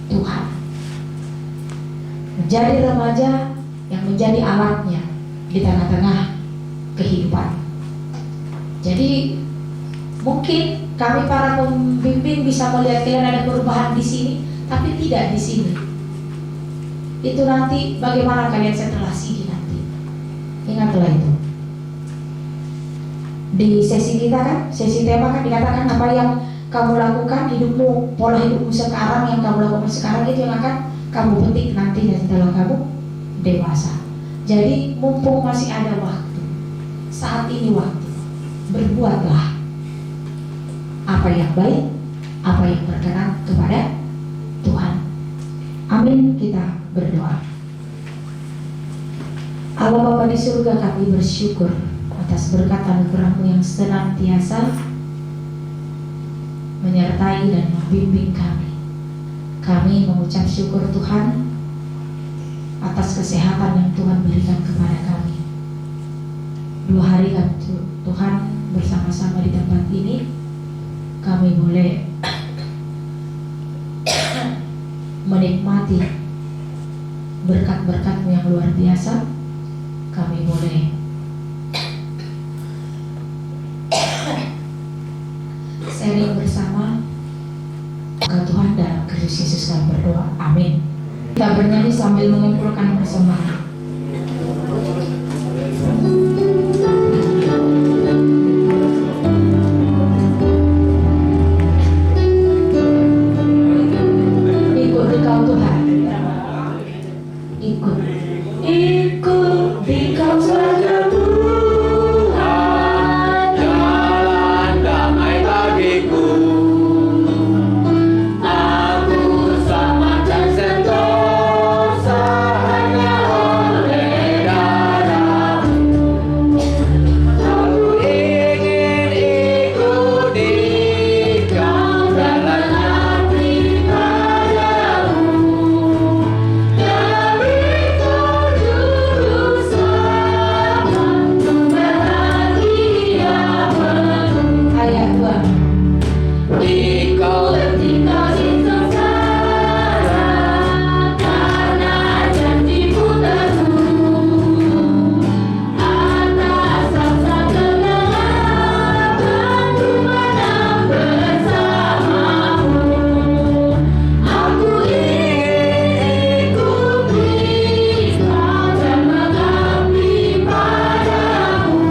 Tuhan. Menjadi remaja yang menjadi alatnya di tengah-tengah kehidupan. Jadi mungkin kami para pembimbing bisa melihat kalian ada perubahan di sini, tapi tidak di sini. Itu nanti bagaimana kalian setelah sini nanti. Ingatlah itu. Di sesi kita kan, sesi tema kan dikatakan apa yang kamu lakukan, hidupmu, pola hidupmu sekarang, yang kamu lakukan sekarang itu yang akan kamu petik nantinya setelah kamu dewasa. Jadi mumpung masih ada waktu, saat ini waktu, berbuatlah apa yang baik, apa yang berkenan kepada Tuhan. Amin. Kita berdoa. Allah Bapa di surga, kami bersyukur atas berkat anugerah-Mu yang senantiasa menyertai dan membimbing kami. Kami mengucap syukur Tuhan atas kesehatan yang Tuhan berikan kepada kami. 2 hari kan Tuhan bersama-sama di tempat ini, kami boleh menikmati berkat-berkat-Mu yang luar biasa. Kami boleh sharing bersama. Maka Tuhan dalam Kristus Yesus kami berdoa. Amin. Kita bernyanyi sambil mengumpulkan persembahan. Ikut Engkau Tuhan. Ikut. Ikut Engkau saja Tuhan, jalan damai bagiku. Aku selamatkan sentosa hanya oleh darah-Mu. Aku ingin ikut Engkau dan mengabdi padamu. Ayat 2. Engkau tinggal di sengsara karena janji-Mu teguh. Atas rasa kemenangan ku menang bersama-Mu. Aku ingin ikut Engkau dan mengabdi padamu.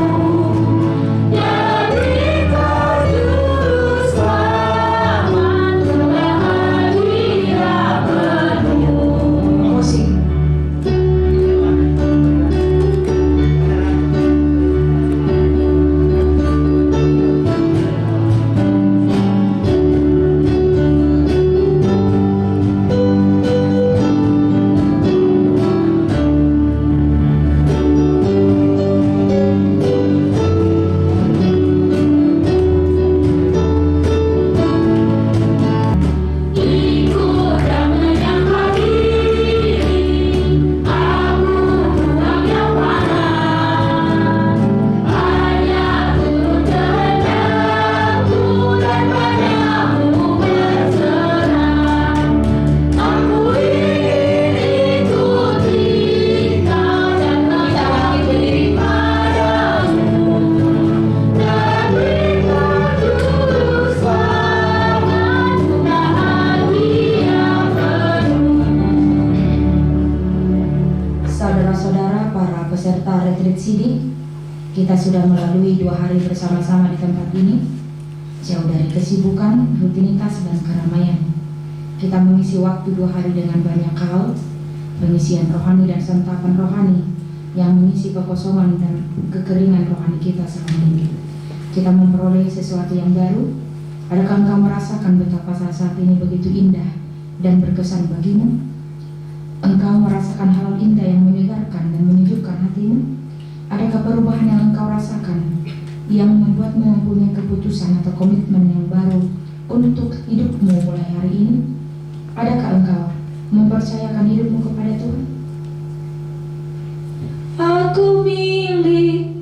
Ikut dan menyangka diri, aku buang yang panas. Hanya turut kehendak-Mu dan padamu berserah. Aku ingin ikut Engkau dan mengabdi padamu. Dan berikan tulus selamat bahagia penuh. Saudara-saudara, para peserta retreat sidik, kita sudah melalui 2 hari bersama-sama di tempat ini. Jauh dari kesibukan, rutinitas, dan keramaian, kita mengisi waktu 2 hari dengan banyak hal, pengisian rohani dan santapan rohani yang mengisi kekosongan dan kekeringan rohani kita selama ini. Kita memperoleh sesuatu yang baru. Adakah engkau merasakan betapa saat ini begitu indah dan berkesan bagimu? Engkau merasakan hal indah yang menyegarkan dan menyejukkan hatimu? Adakah perubahan yang engkau rasakan yang membuatmu mempunyai keputusan atau komitmen yang baru untuk hidupmu mulai hari ini? Adakah engkau mempercayakan hidupmu kepada Tuhan? Aku miliknya.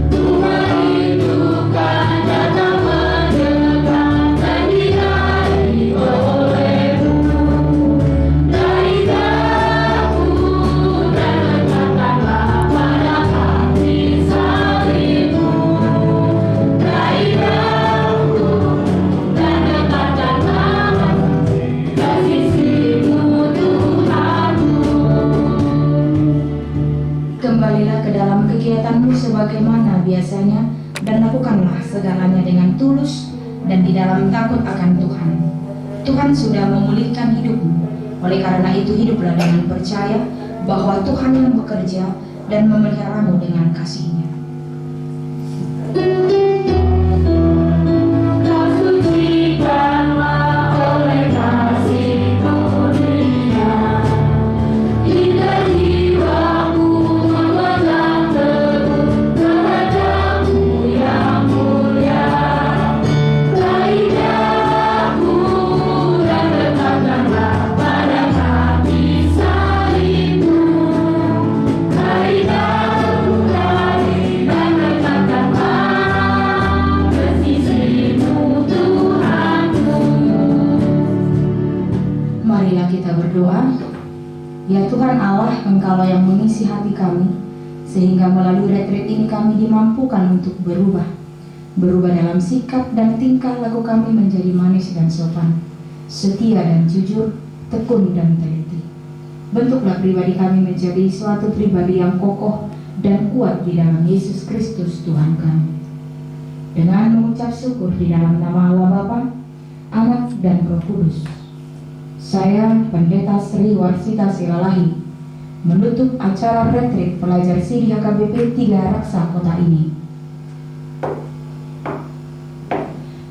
Ku merindukan datang mendekat dan di hati kegiatanmu sebagaimana biasanya, dan lakukanlah segalanya dengan tulus dan di dalam takut akan Tuhan. Tuhan sudah memulihkan hidupmu. Oleh karena itu hiduplah dengan percaya bahwa Tuhan yang bekerja dan memeliharamu dengan kasih-Nya. Marilah kita berdoa. Ya Tuhan Allah, Engkaulah yang mengisi hati kami, sehingga melalui retreat ini kami dimampukan untuk berubah dalam sikap dan tingkah laku kami menjadi manis dan sopan, setia dan jujur, tekun dan teliti. Bentuklah pribadi kami menjadi suatu pribadi yang kokoh dan kuat di dalam Yesus Kristus Tuhan kami. Dengan mengucap syukur di dalam nama Allah Bapa, Anak dan Roh Kudus, saya, Pendeta Sri Warsita Silalahi, menutup acara retreat pelajar Siri HKBP 3 Raksa Kota ini.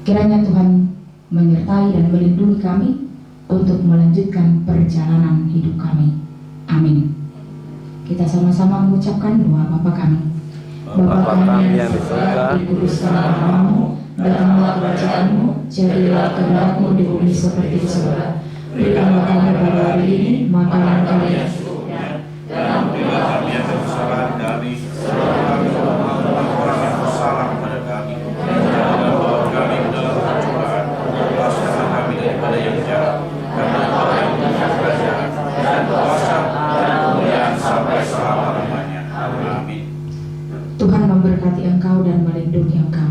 Kiranya Tuhan menyertai dan melindungi kami untuk melanjutkan perjalanan hidup kami. Amin. Kita sama-sama mengucapkan doa Bapa kami. Bapa kami yang di surga, dikuduskanlah namamu, datanglah kerajaanmu, jadilah kehendakmu di bumi seperti di surga. Berikanlah kami pada hari ini makanan kami yang secukupnya, dan ampunilah kami atas kesalahan kami, sebagaimana kami mengampuni orang yang bersalah kepada kami. Dan janganlah bawa kami ke dalam pencobaan, lepaskanlah kami daripada yang jahat, karena Engkau yang punya kerajaan dan kuasa dan kemuliaan sampai selama-lamanya. Amin. Tuhan memberkati engkau dan melindungi engkau.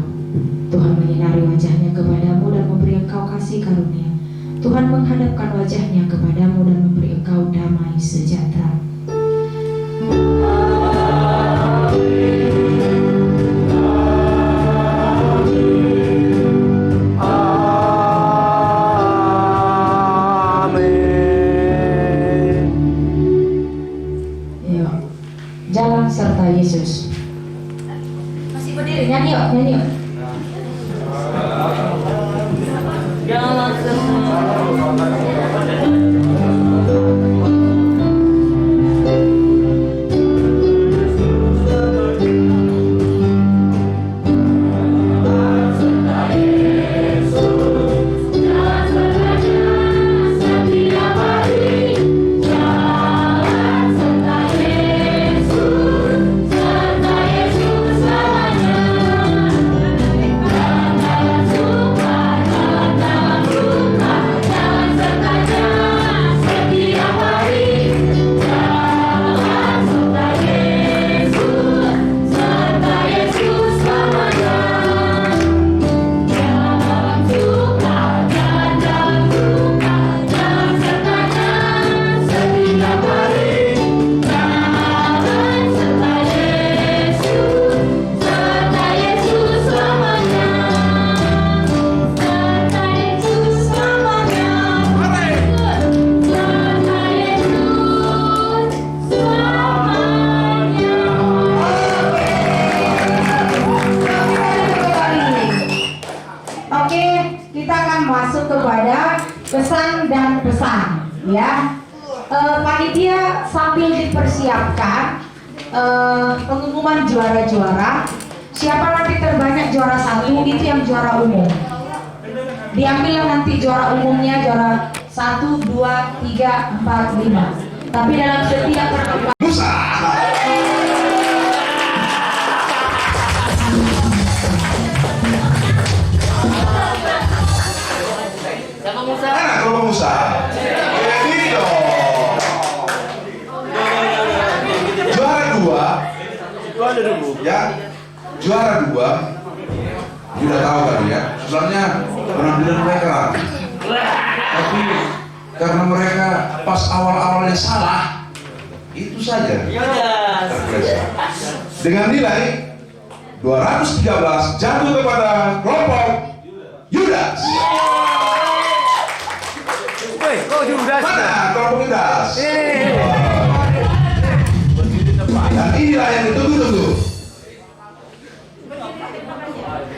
Tuhan menyinari wajahnya kepadamu dan memberi engkau kasih karunia. Tuhan menghadapkan wajahnya kepadamu dan memberi engkau damai sejahtera. Amin. Yuk, jalan serta Yesus. Masih berdiri, nyanyi yuk, nyanyi yuk. Jalan serta pesan dan pesan ya. Panitia sambil dipersiapkan pengumuman juara-juara. Siapa nanti terbanyak juara 1 itu yang juara umum. Diambillah nanti juara umumnya, juara 1, 2, 3, 4, 5. Tapi dalam setiap pertemuan pengusaha. Ini dong. Juara 2. Ya, juara 2. Sudah tahu kan ya. Sebenarnya penampilan mereka. Tapi karena mereka pas awal-awalnya salah, itu saja. Tergesa. dengan nilai 213 jatuh kepada kelompok Yudas. Mana kelompok Yudas? Dan inilah yang ditunggu-tunggu.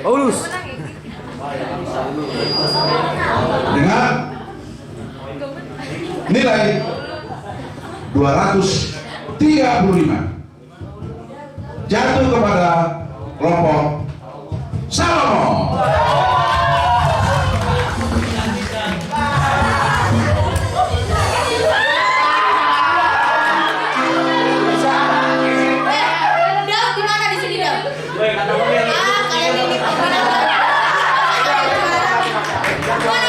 Paulus. Dengan nilai 235 jatuh kepada kelompok Salomo. Daud di mana di sini, Daud? Kalian ini mana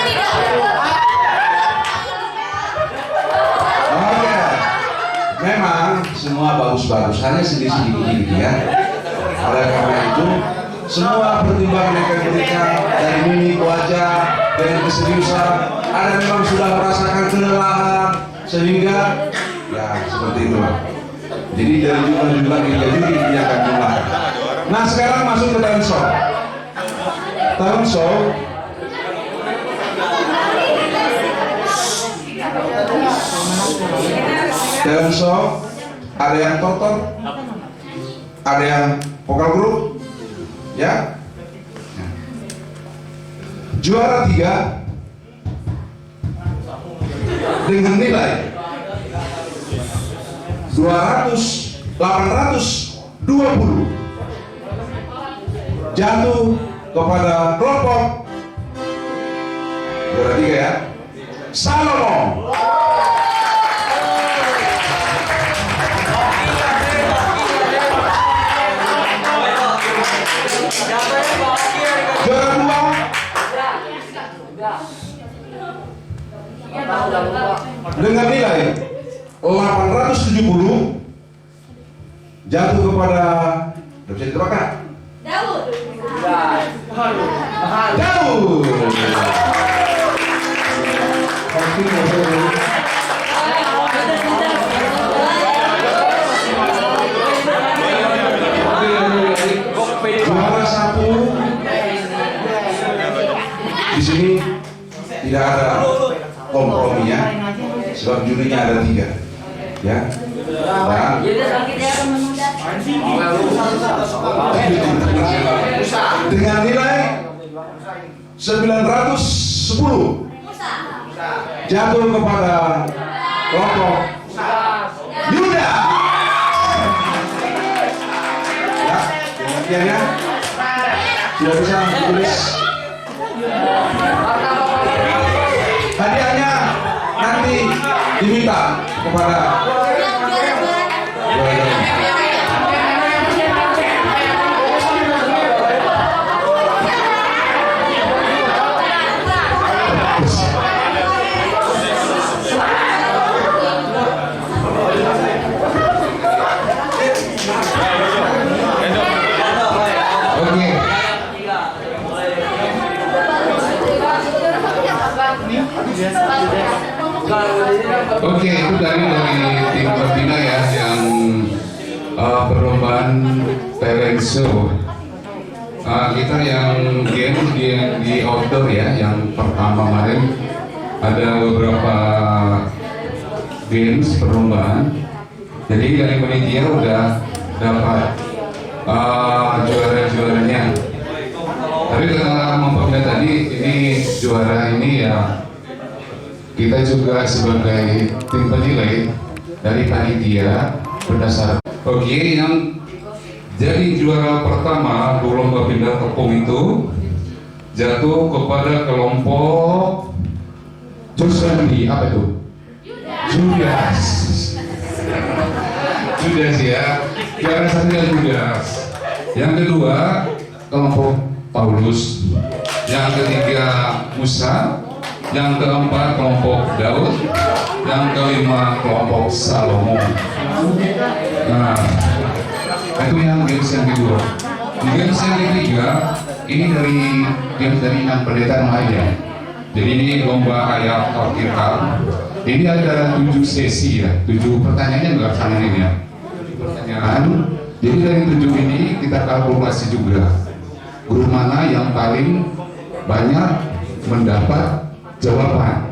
nih, Daud? Oke, memang semua bagus-bagus, hanya sedikit-sedikit begini ya. Oleh karena itu, semua pertimbangan yang kami berikan dari mimik wajah dengan keseriusan, ada memang sudah merasakan kelelahan sehingga ya seperti itu. Jadi dari jumlah ini yang akan jumlahkan. Nah sekarang masuk ke talent show. Talent show talent show ada yang totot, ada yang vokal grup, ya. Juara 3 dengan nilai 820 jatuh kepada kelompok juara 3 ya, Salomo. Juara 2 dengan nilai 870 jatuh kepada bisa ditebakan Daud. Daud. Juara 1 di sini tidak ada komprominya sebab jurinya ada 3 ya. Dan dengan nilai 910 jatuh kepada kelompok Yuda. Ya, ya, sudah bisa tulis. Hadiahnya nanti diminta kepada Oke, itu dari tim pembina ya yang perlombaan talent show. Kita yang game di outdoor ya, yang pertama kemarin ada beberapa games perlombaan. Jadi dari panitia udah dapat juara-juaranya. Tapi karena Pembina tadi ini juara ini ya, kita juga sebagai tim penilai dari panitia berdasarkan. Oke, yang jadi juara pertama lomba pindah tepung itu jatuh kepada kelompok Josrandi. Apa itu? Judas. Judas ya. Juara satunya Judas. Yang kedua kelompok Paulus. Yang ketiga Musa. Yang keempat kelompok Daud, yang kelima kelompok Salomo. Nah, itu yang games yang kedua. Di games yang ketiga, ini dari games dari Nan Pendeta Mahaya. Jadi ini lomba ayat Alkitab. Ini ada 7 sesi ya, 7 pertanyaannya nggak sama ini ya. Pertanyaan Jadi dari 7 ini kita kalkulasi juga guru mana yang paling banyak mendapat jawaban.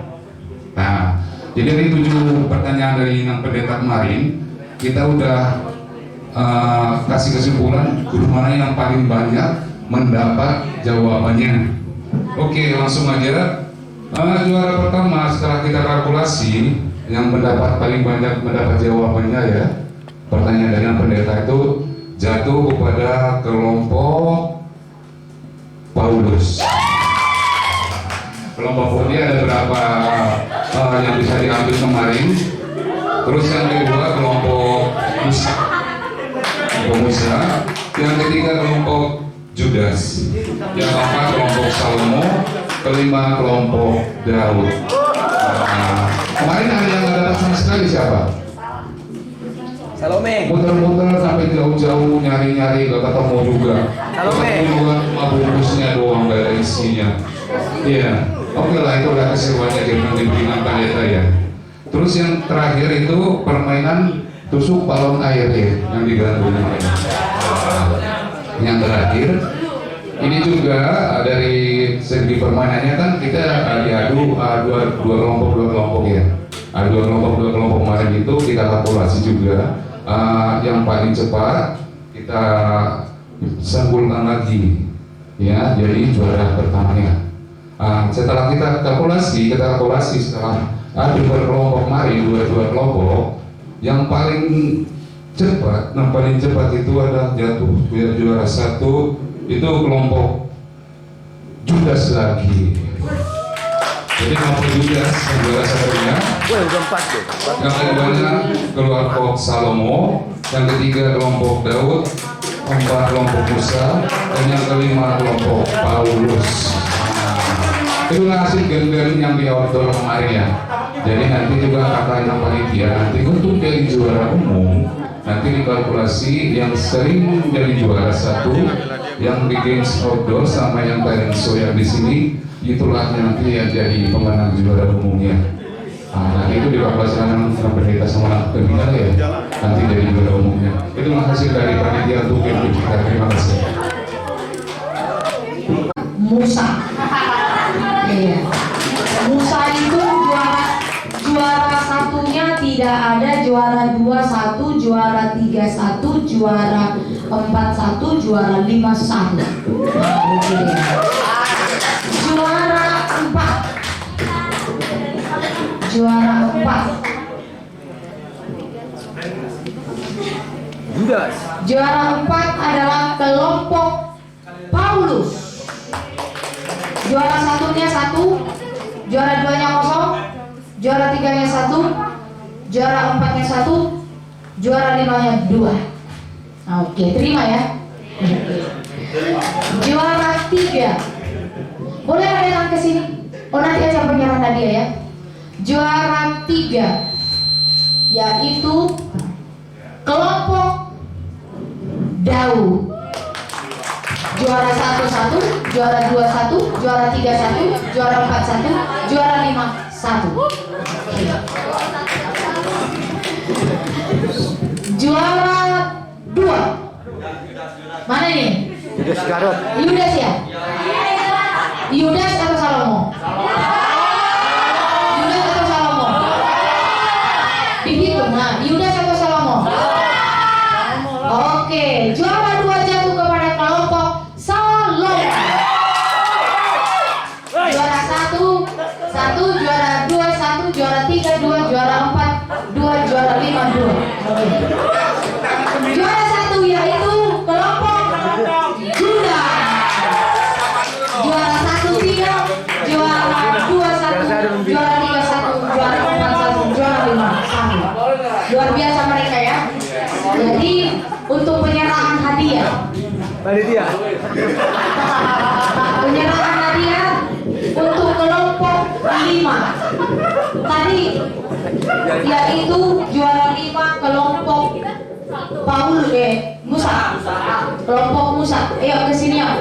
Nah, jadi dari 7 pertanyaan dari yang pendeta kemarin, kita udah kasih kesimpulan guru mana yang paling banyak mendapat jawabannya. Oke, langsung aja. Juara pertama setelah kita kalkulasi yang paling banyak mendapat jawabannya ya, pertanyaan dari yang pendeta itu jatuh kepada kelompok Paulus. Kelompok ini ada berapa yang bisa diambil kemarin. Terus yang kedua kelompok Musa, yang ketiga kelompok Judas, yang keempat kelompok Salomo, kelima kelompok Daud. Kemarin ada yang nggak dapat sama sekali siapa? Salome. Muter-muter sampai jauh-jauh nyari-nyari gak ketemu juga. Salome. Ketemu juga cuma bungkusnya doang, gak ada isinya. Iya, oke lah, itu udah keseruannya yang diberikan pendeta ya. Terus yang terakhir itu permainan tusuk balon air ya, yang digantung. Yang terakhir ini juga dari segi permainannya kan kita diadu dua kelompok ya. Dua kelompok kemarin itu kita kalkulasi juga. Yang paling cepat kita sanggulkan lagi ya, jadi juara pertamanya. Setelah kita kalkulasi setelah ada kelompok kemarin dua kelompok, yang paling cepat itu adalah jatuh juara 1 itu kelompok Judas lagi. Jadi kelompok Judas juara 1-nya. Yang keduanya kelompok Salomo, yang ketiga kelompok Daud, keempat kelompok Musa, dan yang kelima kelompok Paulus. Itulah hasil gen-gen yang di outdoor kemarin ya. Jadi nanti juga kata yang panitia nanti untuk jadi juara umum nanti dikalkulasi yang sering jadi juara 1 yang di games outdoor sama yang talent show yang di sini, itulah nanti yang jadi pemenang juara umumnya. Nanti itu dikalkulasikan sama pendeta sama pembina ya, nanti jadi juara umumnya. Itulah hasil dari panitia untuk game kita. Terima kasih. Musa. Iya. Musa itu juara 1-nya tidak ada, juara 2 1, juara 3 1, juara 4 1, juara 5 1. Juara 4. Judas. Juara 4 adalah kelompok Paulus. Juara 1-nya 1, juara 2-nya 0, juara 3-nya 1, juara 4-nya 1, juara 5-nya 2. Oke, terima ya. Juara 3. Boleh ada yang ke sini? Oh, nanti aja penyerahan hadiah ya. Juara 3 yaitu kelompok Daud. Juara 1 1, juara 2 1, juara 3 1, juara 4 1, juara 5 1. Juara 2. Mana ini? Judas Garot. Yudas ya? Yudas atau Salomo? Yudas atau Salomo? Dihitung, nah, Yudas atau Salomo? Oke, juara 2 jatuh kepada kelompok Salomo. Juara 1, juara 2 1, juara 3 2, juara 4 2, juara 5 2. Juara 1 yaitu kelompok Judas. Juara 1 tidak, juara 2 1, juara 3 1, juara 4 1, juara 5 1. Luar biasa mereka ya. Jadi untuk penyerahan hadiah. Penyerahan hadiah untuk kelompok 5. Tadi yaitu juara 5 kelompok Paulus Musa. Kelompok Musa. Ayo ke sini ya.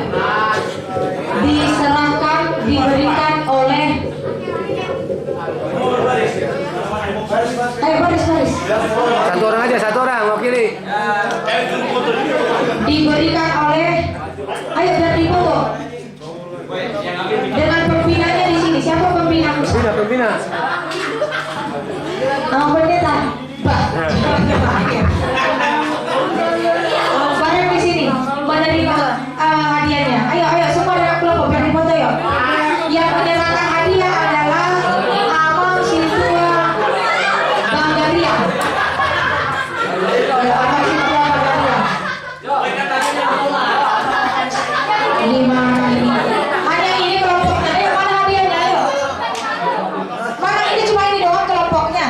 Diserahkan, diberikan oleh baris. Satu orang aja, satu orang wakili. diberikan oleh, ayo dan difoto dengan pembinanya di sini. Siapa pembina Musa? Pembina. Nama pendeta. Bareng di sini menerima hadiahnya. Ayo semua dari kelompok dari foto yuk. Yang menyerahkan hadiah adalah Amang Sintua Banggaria. Hanya ini kelompoknya. Ayo mana hadiahnya? Ayo. Mana ini cuma ini doang kelompoknya.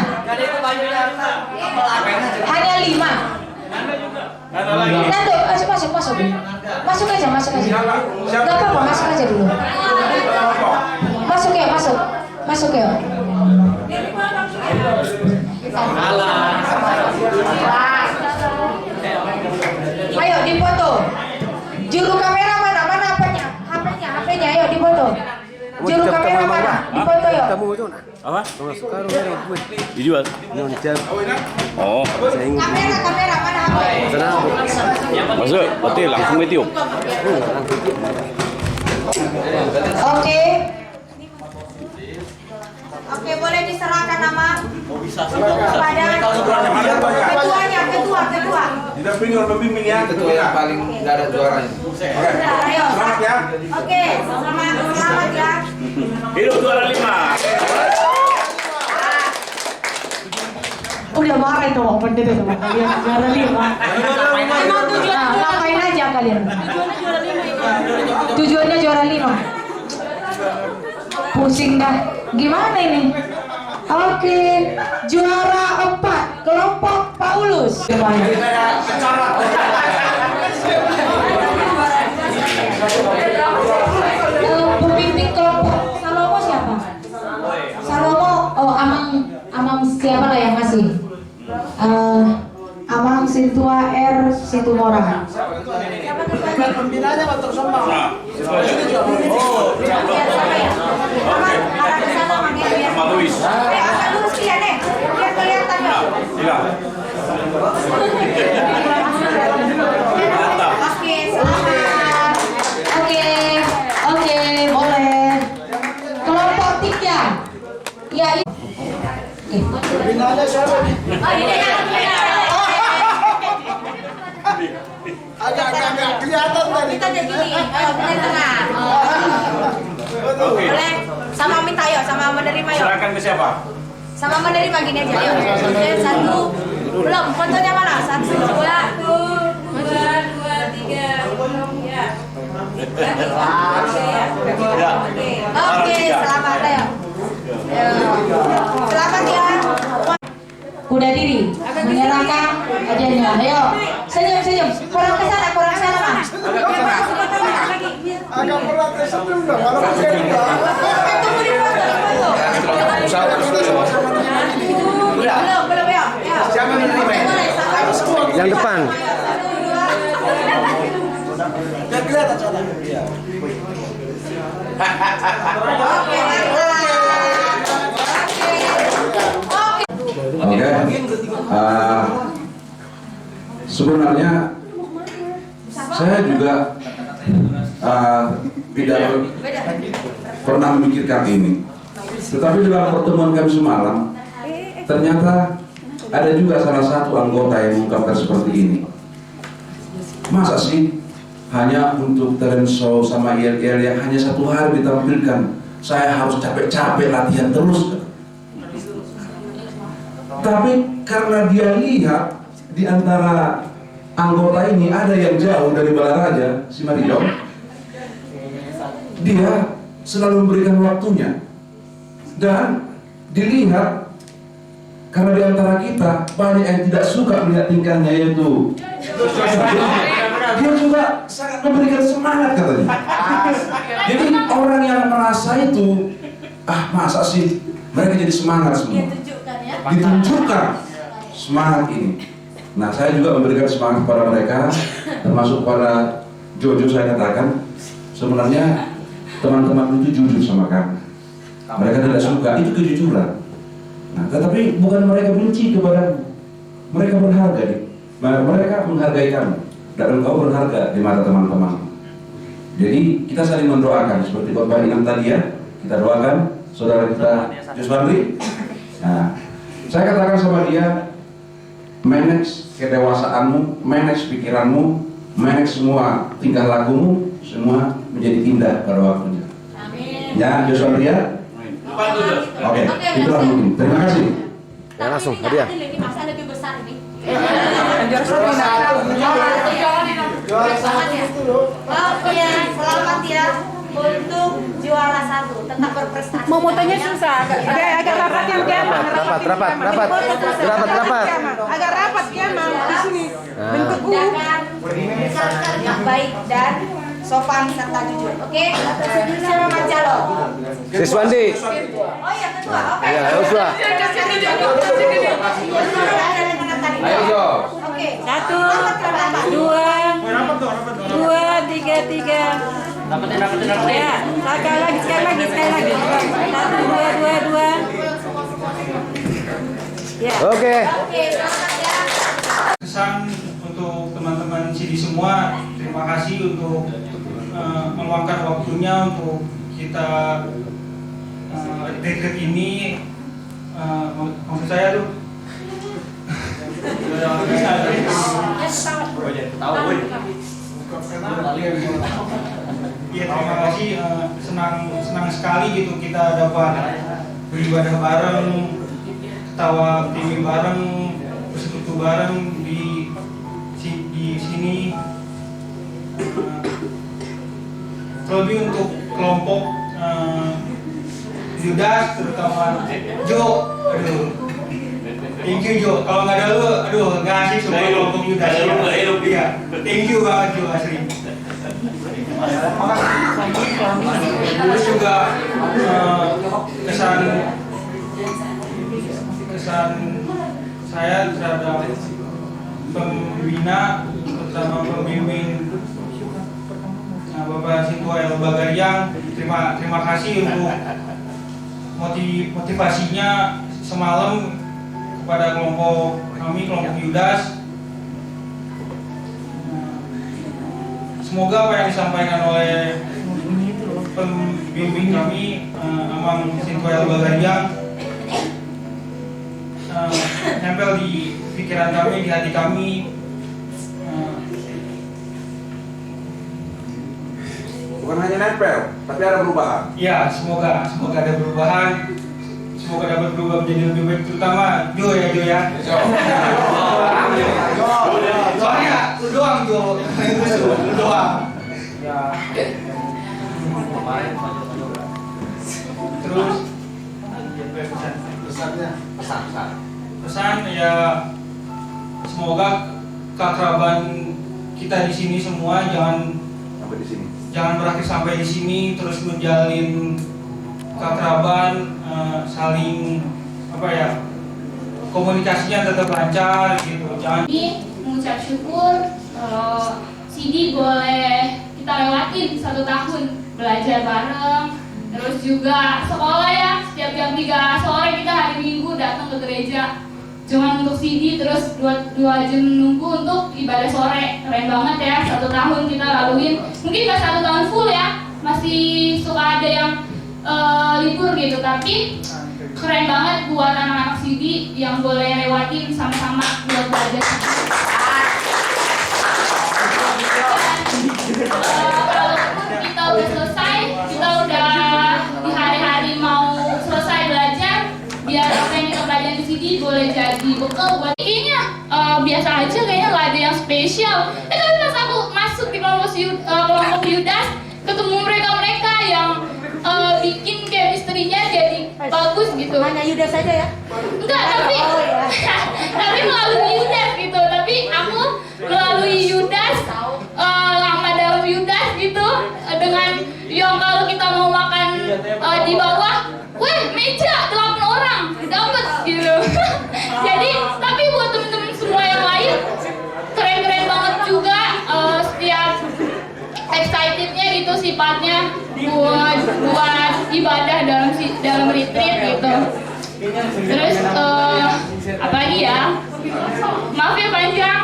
Hanya 5. Masuk aja. Gak apa-apa, masuk aja dulu. Masuk ya. Ayo dipoto. Juru kamera mana HP-nya, ayo dipoto. Juru kamera mana? Dipoto yuk. Apa? Sekarang gue dijual. Oh. Kamera mana HP? Masuk, berarti langsung medium. Oke, boleh diserahkan nama kepada ketua. Didampingi oleh pembimbing ya, ketua yang paling nggak ada juaranya. Oke, selamat ya. Oke, selamat ya. Hidup juara 5. Udah marah itu Pak Pendeta sama kalian juara 5. Emang tujuannya ngapain aja kalian? Tujuannya juara 5. Pusing dah. Gimana ini? Oke, juara 4 kelompok Paulus. Pemimpin kelompok Salomo siapa? Salomo, Amang siapa lah yang ngasih? Amang Sintua R Situmora. Pembinanya Batuk Sombong. Angkat dulu sekian deh, biar kelihatan dong. Oke, selamat. Oke, boleh. Kelompok 3. Ya, Pembinanya siapa nih? Agak kelihatan tadi. kita jadi gini, ayo kita tengah. Boleh, sama minta yuk, sama menerima yuk. Silakan ke siapa? Sama menerima gini aja, yuk. Satu, belum, fotonya mana? 1, 2, 3. Ya. Oke, selamat ayo. Selamat ya. Kuda diri, menyerahkan hadiahnya. Ayo, senyum. Kurang ke sana, Mas. Agak berat sebelum dong. Kalau Tunggu di foto. Belum ya. siapa menerima? Yang depan. Biar kelihatan cara. Oke. Sebenarnya saya juga tidak pernah memikirkan ini. Tetapi dalam pertemuan kami semalam, ternyata ada juga salah satu anggota yang mengungkapkan seperti ini. Masa sih hanya untuk talent show sama IL-IL yang hanya 1 hari ditampilkan, saya harus capek-capek latihan terus. Tapi karena dia lihat di antara anggota ini ada yang jauh dari Balaraja, si Mario, dia selalu memberikan waktunya. Dan dilihat karena di antara kita banyak yang tidak suka melihat tingkahnya, yaitu dia juga sangat memberikan semangat katanya. Jadi orang yang merasa itu, masa sih mereka jadi semangat semua, ditunjukkan semangat ini. Nah, saya juga memberikan semangat kepada mereka, termasuk pada Jojo. Saya katakan sebenarnya teman-teman itu jujur sama kami. Mereka tidak suka, itu kejujuran. Nah, tetapi bukan mereka benci kepada, mereka berharga. Mereka menghargai kami. dan engkau berharga di mata teman-teman. Jadi kita saling mendoakan seperti Bapak Imam tadi ya. Kita doakan saudara kita Juswandri. Nah, saya katakan sama dia, manage kedewasaanmu, manage pikiranmu, manage semua tingkah lakumu, semua menjadi indah pada waktunya. Amin. Ya, Juswandri ya. Oke, itulah mungkin. Terima kasih. Ya langsung hadiah. Ini masa lebih besar nih. Juara satu dulu. Oke ya, selamat ya untuk juara 1. Tetap berprestasi. Mau motonya susah, agak rapat yang kiamat. Rapat. Agak rapat kiamat di sini. Bentuk U. Misalkan yang baik dan sopan serta jujur. Oke, selamat calon. Siswandi. Oh iya, kedua. Oke. Ya, Yosua. Ayo, Jo. Oke. 1, 2, 3. Rapatin. Ya, sekali lagi. 1, 2. Ya. Oke. Kesan untuk teman-teman sini semua, terima kasih untuk meluangkan waktunya untuk kita retreat ini. Maksud saya tuh iya, terima kasih, senang sekali gitu kita dapat beribadah bareng, ketawa TV bareng, bersekutu bareng di sini. Terlebih untuk kelompok Yudas, terutama Jo, aduh, thank you Jo. Kalau nggak ada lu, aduh nggak asik semua kelompok Yudas ya. Iya, thank you banget Jo asli. Terus juga kesan saya terhadap pembina, terutama pembimbing Bapak Sintua El Bagariang, terima kasih untuk motivasinya semalam kepada kelompok kami, kelompok Yudas. Semoga apa yang disampaikan oleh pembimbing kami, Amang Sintua El Bagariang, nempel di pikiran kami, di hati kami. Bukan hanya nempel, tapi ada perubahan. Ya, semoga ada perubahan. Semoga dapat berubah menjadi lebih baik, terutama Jo ya. Soalnya lu doang Jo, lu doang. Ya. Terus pesan ya, semoga keakraban kita di sini semua jangan berakhir sampai di sini, terus menjalin keakraban, saling komunikasinya tetap lancar gitu. Jangan mengucap syukur Sidi boleh kita lewatin 1 tahun belajar bareng, terus juga sekolah ya, setiap jam 3 sore kita hari Minggu datang ke gereja. Cuman untuk CD terus 2 jam nunggu untuk ibadah sore. Keren banget ya, 1 tahun kita laluin. Mungkin gak 1 tahun full ya, masih suka ada yang libur gitu. Tapi keren banget buat anak-anak CD yang boleh lewatin sama-sama buat belajar. Kalaupun kita udah selesai, kita udah di hari-hari mau selesai belajar, biar apa yang kita belajar di sini boleh jadi bekal buat kayaknya biasa aja, kayaknya nggak ada yang spesial. Tapi pas aku masuk di kelompok Yudas, ketemu mereka yang bikin chemistry-nya jadi bagus gitu. Hanya Yudas saja ya? Enggak, tapi tapi melalui Yudas gitu. Tapi aku melalui Yudas, lama dalam Yudas gitu, dengan yang kalau kita mau makan di bawah, meja 8 orang dapat gitu. Jadi tapi buat temen-temen semua yang lain, keren-keren banget juga, setiap excitednya gitu sifatnya buat ibadah dalam retreat gitu. Terus apa lagi ya? Maaf ya panjang.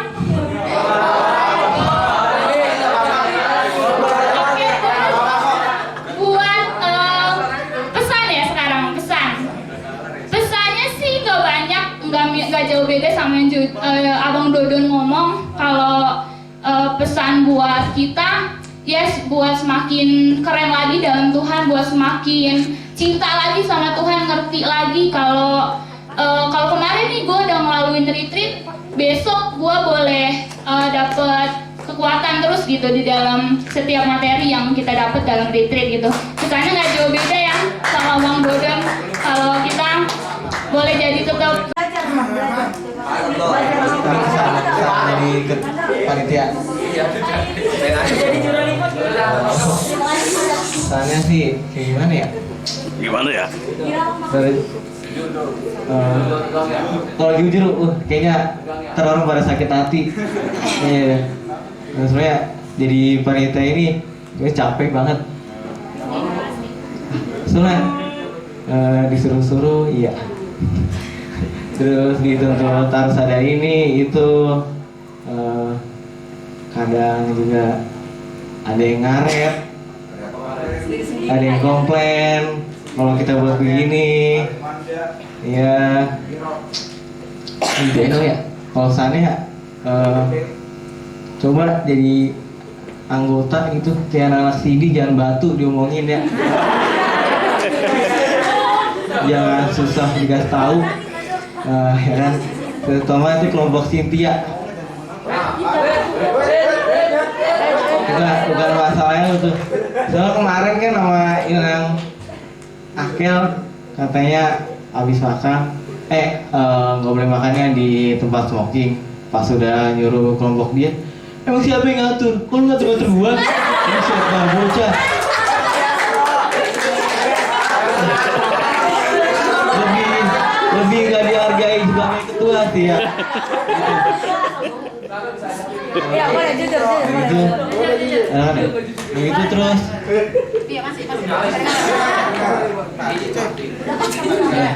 pesan buat kita, yes, buat semakin keren lagi dalam Tuhan, buat semakin cinta lagi sama Tuhan, ngerti lagi kalau kemarin nih gue udah ngelaluin retreat, besok gue boleh dapet kekuatan terus gitu di dalam setiap materi yang kita dapat dalam retreat gitu. Sukanya nggak jauh beda ya sama Bang Dodon. Kalau kita boleh jadi tetap jadi panitia. Soalnya sih kayak gimana ya? Gimana ya? Kalau jujur, kayaknya terorong pada sakit hati. Iya. Nah, sebenarnya jadi panitia ini gue capek banget. Soalnya disuruh-suruh, iya. Terus dituntut harus ada ini itu, kadang juga ada yang ngaret, ada yang komplain kalau kita buat begini. Ya, tidak ya. Kalau sana coba jadi anggota gitu kayak anak CD, jangan batu diomongin ya. Jangan susah dikasih tahu. Ya kan, terutama itu kelompok Cynthia. Bukan masalahnya itu. Soalnya kemarin kan sama yang Akel katanya habis makan, nggak boleh makannya di tempat smoking. Pas sudah nyuruh kelompok dia, emang siapa yang ngatur? Kok lu ngatur gua? Ini siapa bocah? Lebih nggak dihargai sebagai ketua sih ya. Ya boleh jujur. Begitu terus.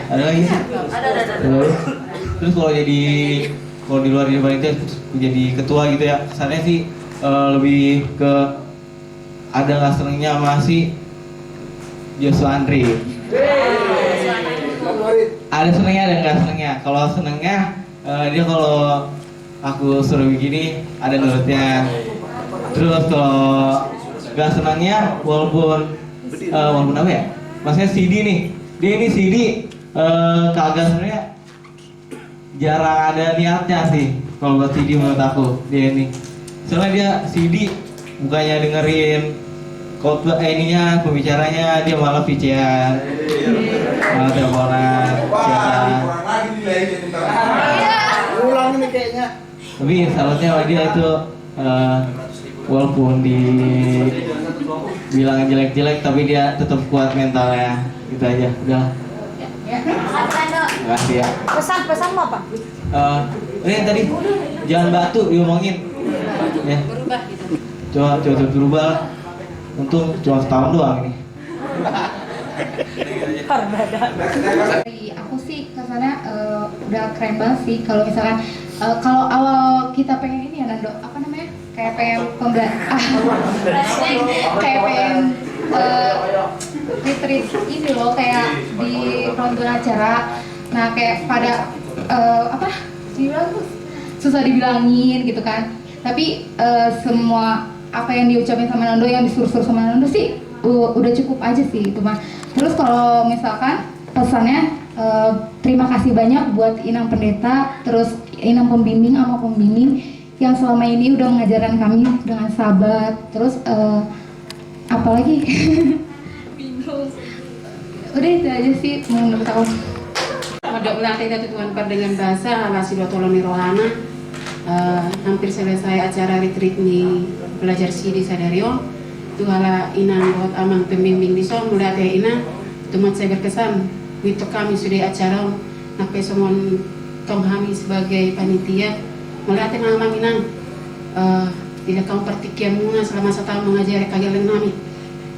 Ada lagi sih. Terus kalau di luar dari panitia jadi ketua gitu ya, kesannya sih lebih ke ada nggak senengnya sama si Joshua Andri. Ada senengnya, ada nggak senengnya. Kalau senengnya dia kalau aku suruh begini ada nurutnya. Terus kalau nggak senangnya walaupun apa ya? Maksudnya CD nih, dia ini CD kagak sebenarnya jarang ada niatnya sih kalau buat CD menurut aku dia ini. Soalnya dia CD bukannya dengerin khotbah ininya pembicaranya, dia malah VC-an, malah teleponan, chatan. Ulang ini kayaknya. Tapi salutnya sama dia itu walaupun dibilang jelek-jelek tapi dia tetap kuat mentalnya. Gitu aja, udah. Terima kasih ya. Pesan mau apa? Ini yang tadi jangan batu diomongin. Ya. Coba berubah. Untung cuma setahun doang ini. Aku sih kesannya udah keren banget sih kalau misalkan kalau awal kita pengen ini ya Nando, apa namanya? Kayak pengen kayak pengen retreat ini loh, kayak di nonton acara. Nah kayak pada dibilang tuh susah dibilangin gitu kan. Tapi semua apa yang diucapin sama Nando, yang disuruh-suruh sama Nando sih udah cukup aja sih itu mah. Terus kalau misalkan pesannya terima kasih banyak buat Inang Pendeta, terus Inang Pembimbing sama pembimbing yang selama ini udah mengajarkan kami dengan sabar. Terus apalagi bingung. Udah itu aja sih menurut aku. Pada melatih satu Tuhan per dengan bahasa alasi dua tolong rohana. Hampir selesai acara retreat nih belajar CD Sadario. Tuhala Inang buat amang pembimbing di son mulai ada Inang. Teman saya berkesan. Itu kami sudah acara nape semua tong kami sebagai panitia melihat amang Inang. Tidak kamu pertikian muna selama 1 tahun mengajari kagak nami.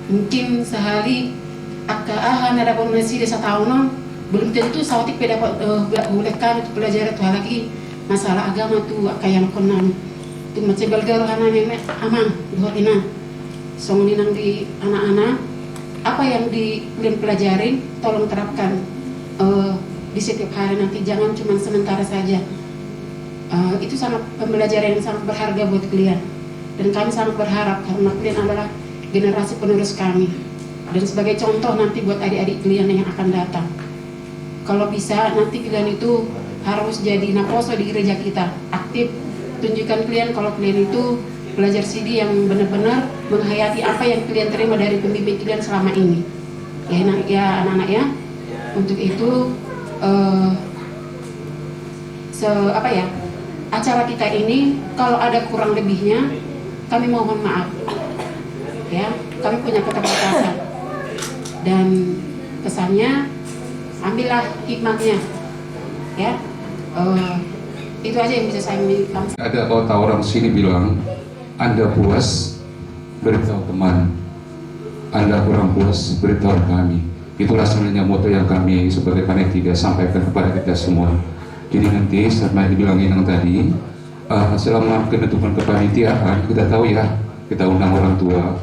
Mungkin sehari akan ada kombinasi di 1 tahun belum tentu sautik dapat boleh kami untuk belajar itu lagi masalah agama tuh kayak konam tu macam belgar rohana nenek amang buat Inang song Inang di anak-anak apa yang dipelajarin tolong terapkan di setiap hari nanti, jangan cuma sementara saja. Itu sangat pembelajaran yang sangat berharga buat kalian. Dan kami sangat berharap karena kalian adalah generasi penerus kami. Dan sebagai contoh nanti buat adik-adik kalian yang akan datang. Kalau bisa nanti kalian itu harus jadi naposo di gereja kita, aktif. Tunjukkan kalian kalau kalian itu belajar CD yang benar-benar menghayati apa yang kalian terima dari pembimbing kalian selama ini. Ya anak-anak ya. Untuk itu acara kita ini kalau ada kurang lebihnya kami mohon maaf. Ya, kami punya keterbatasan. Dan pesannya ambillah hikmahnya. Ya. Itu aja yang bisa saya minta. Ada orang sini bilang, Anda puas, beritahu teman. Anda kurang puas, beritahu kami. Itulah sebenarnya moto yang kami sebagai panitia sampaikan kepada kita semua. Jadi nanti setelah dibilangin yang tadi, selama penentuan kepanitiaan, kita tahu ya, kita undang orang tua,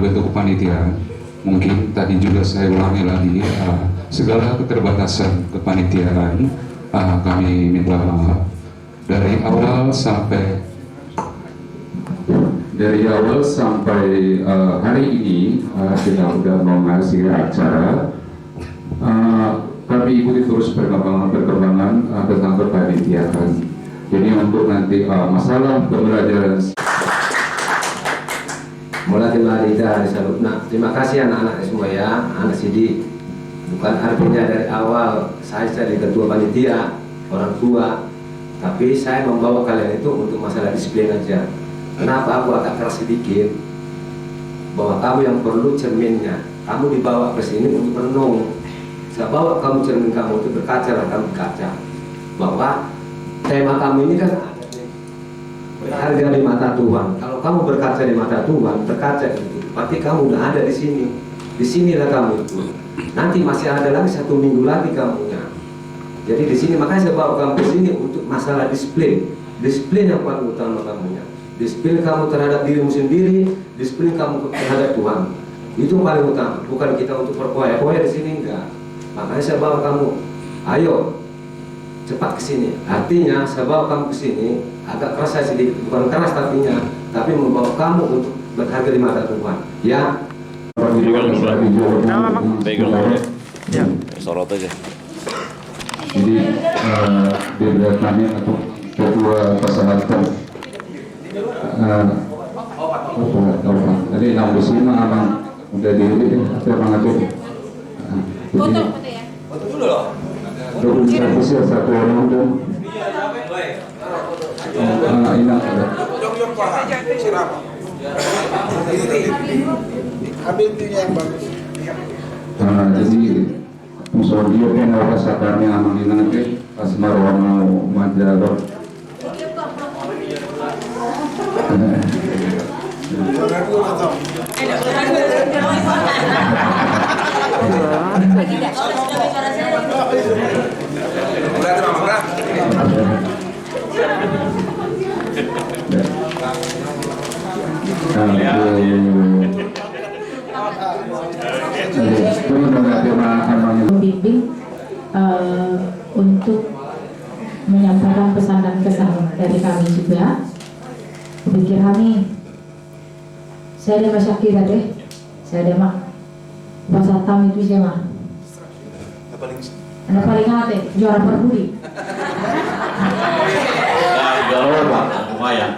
bentuk kepanitiaan. Mungkin tadi juga saya ulangi lagi, segala keterbatasan kepanitiaan, kami minta maaf. Dari awal sampai hari ini kita sudah mau ngasih acara. Kami ikuti terus perkembangan tentang kepanitiaan. Jadi untuk nanti masalah pembelajaran. Mulai Marida Salutna. Terima kasih anak-anak semua ya, anak Sidi. Bukan artinya dari awal saya jadi ketua panitia, orang tua, tapi saya membawa kalian itu untuk masalah disiplin aja. Kenapa aku agak keras sedikit? Bahwa kamu yang perlu cerminnya, kamu dibawa ke sini untuk renung. Saya bawa kamu cermin kamu itu berkaca lah, kamu kaca. Bahwa tema kamu ini kan berharga di mata Tuhan. Kalau kamu berkaca di mata Tuhan, berkaca itu, berarti kamu udah ada di sini. Di sinilah kamu itu. Nanti masih ada lagi 1 minggu lagi kamunya. Jadi di sini makanya saya bawa kamu ke sini untuk masalah disiplin. Disiplin yang paling utama kamunya. Disiplin kamu terhadap dirimu sendiri, disiplin kamu terhadap Tuhan. Itu paling utama. Bukan kita untuk berpoya-poya di sini enggak. Makanya saya bawa kamu, ayo cepat ke sini. Artinya saya bawa kamu ke sini agak keras sedikit, bukan keras tapi membawa kamu untuk berharga di mata Tuhan. Ya. Sorot aja. Jadi diberdatangi untuk ketua persahabatan. Jadi 65 abang udah diri abang aja. Foto ya. Foto dulu loh. Dokumentasi satu orang itu. Inang. Ambil yang bagus. Jadi musuh dia kan orang sadarnya aman ini nanti asmar warna majalah. Pembimbing untuk menyampaikan pesan dan kesan dari kami juga. Pikir kami, saya ada masyakira deh, saya ada mak bahasa tam itu saya mah. Anda paling hati juara perbudi. Lumayan.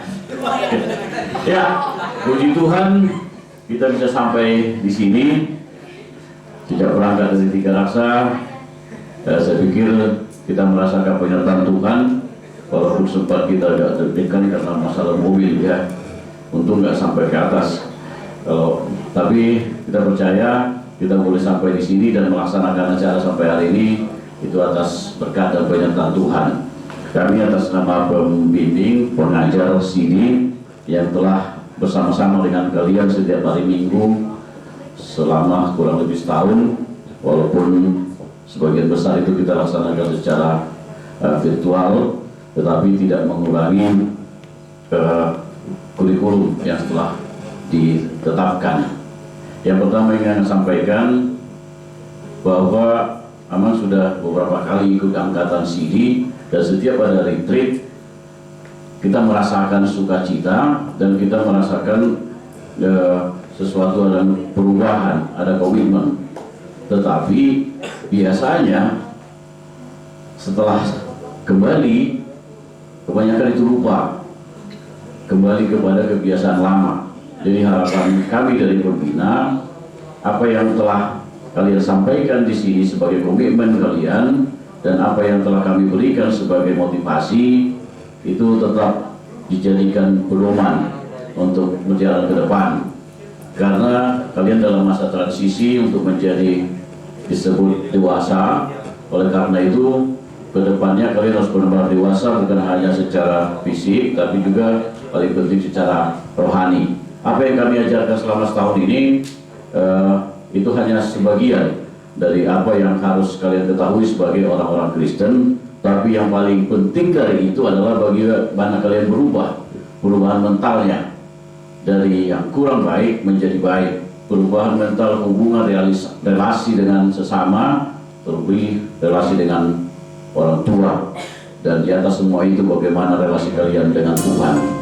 Ya, puji Tuhan kita bisa sampai di sini. Tidak berangkat dari tiga rasa. Saya pikir kita merasakan penyertaan Tuhan, walaupun sempat kita agak deg-degan karena masalah mobil ya. Untung nggak sampai ke atas. Tapi kita percaya kita boleh sampai di sini dan melaksanakan acara sampai hari ini itu atas berkat dan penyertaan Tuhan. Kami atas nama pembimbing, pengajar CD yang telah bersama-sama dengan kalian setiap hari Minggu selama kurang lebih setahun, walaupun sebagian besar itu kita laksanakan secara virtual, tetapi tidak mengurangi kurikulum yang telah ditetapkan. Yang pertama ingin saya sampaikan bahwa Aman sudah beberapa kali ikut angkatan CD dan setiap ada retreat kita merasakan sukacita dan kita merasakan sesuatu ada perubahan, ada komitmen. Tetapi biasanya setelah kembali, kebanyakan itu lupa, kembali kepada kebiasaan lama. Jadi harapan kami dari Pembina, apa yang telah kalian sampaikan di sini sebagai komitmen kalian dan apa yang telah kami berikan sebagai motivasi itu tetap dijadikan pedoman untuk berjalan ke depan. Karena kalian dalam masa transisi untuk menjadi disebut dewasa, oleh karena itu kedepannya kalian harus benar-benar dewasa, bukan hanya secara fisik tapi juga paling penting secara rohani. Apa yang kami ajarkan selama setahun ini itu hanya sebagian dari apa yang harus kalian ketahui sebagai orang-orang Kristen. Tapi yang paling penting dari itu adalah bagaimana kalian berubah, perubahan mentalnya dari yang kurang baik menjadi baik, perubahan mental hubungan relasi dengan sesama, terlebih relasi dengan orang tua, dan di atas semua itu bagaimana relasi kalian dengan Tuhan.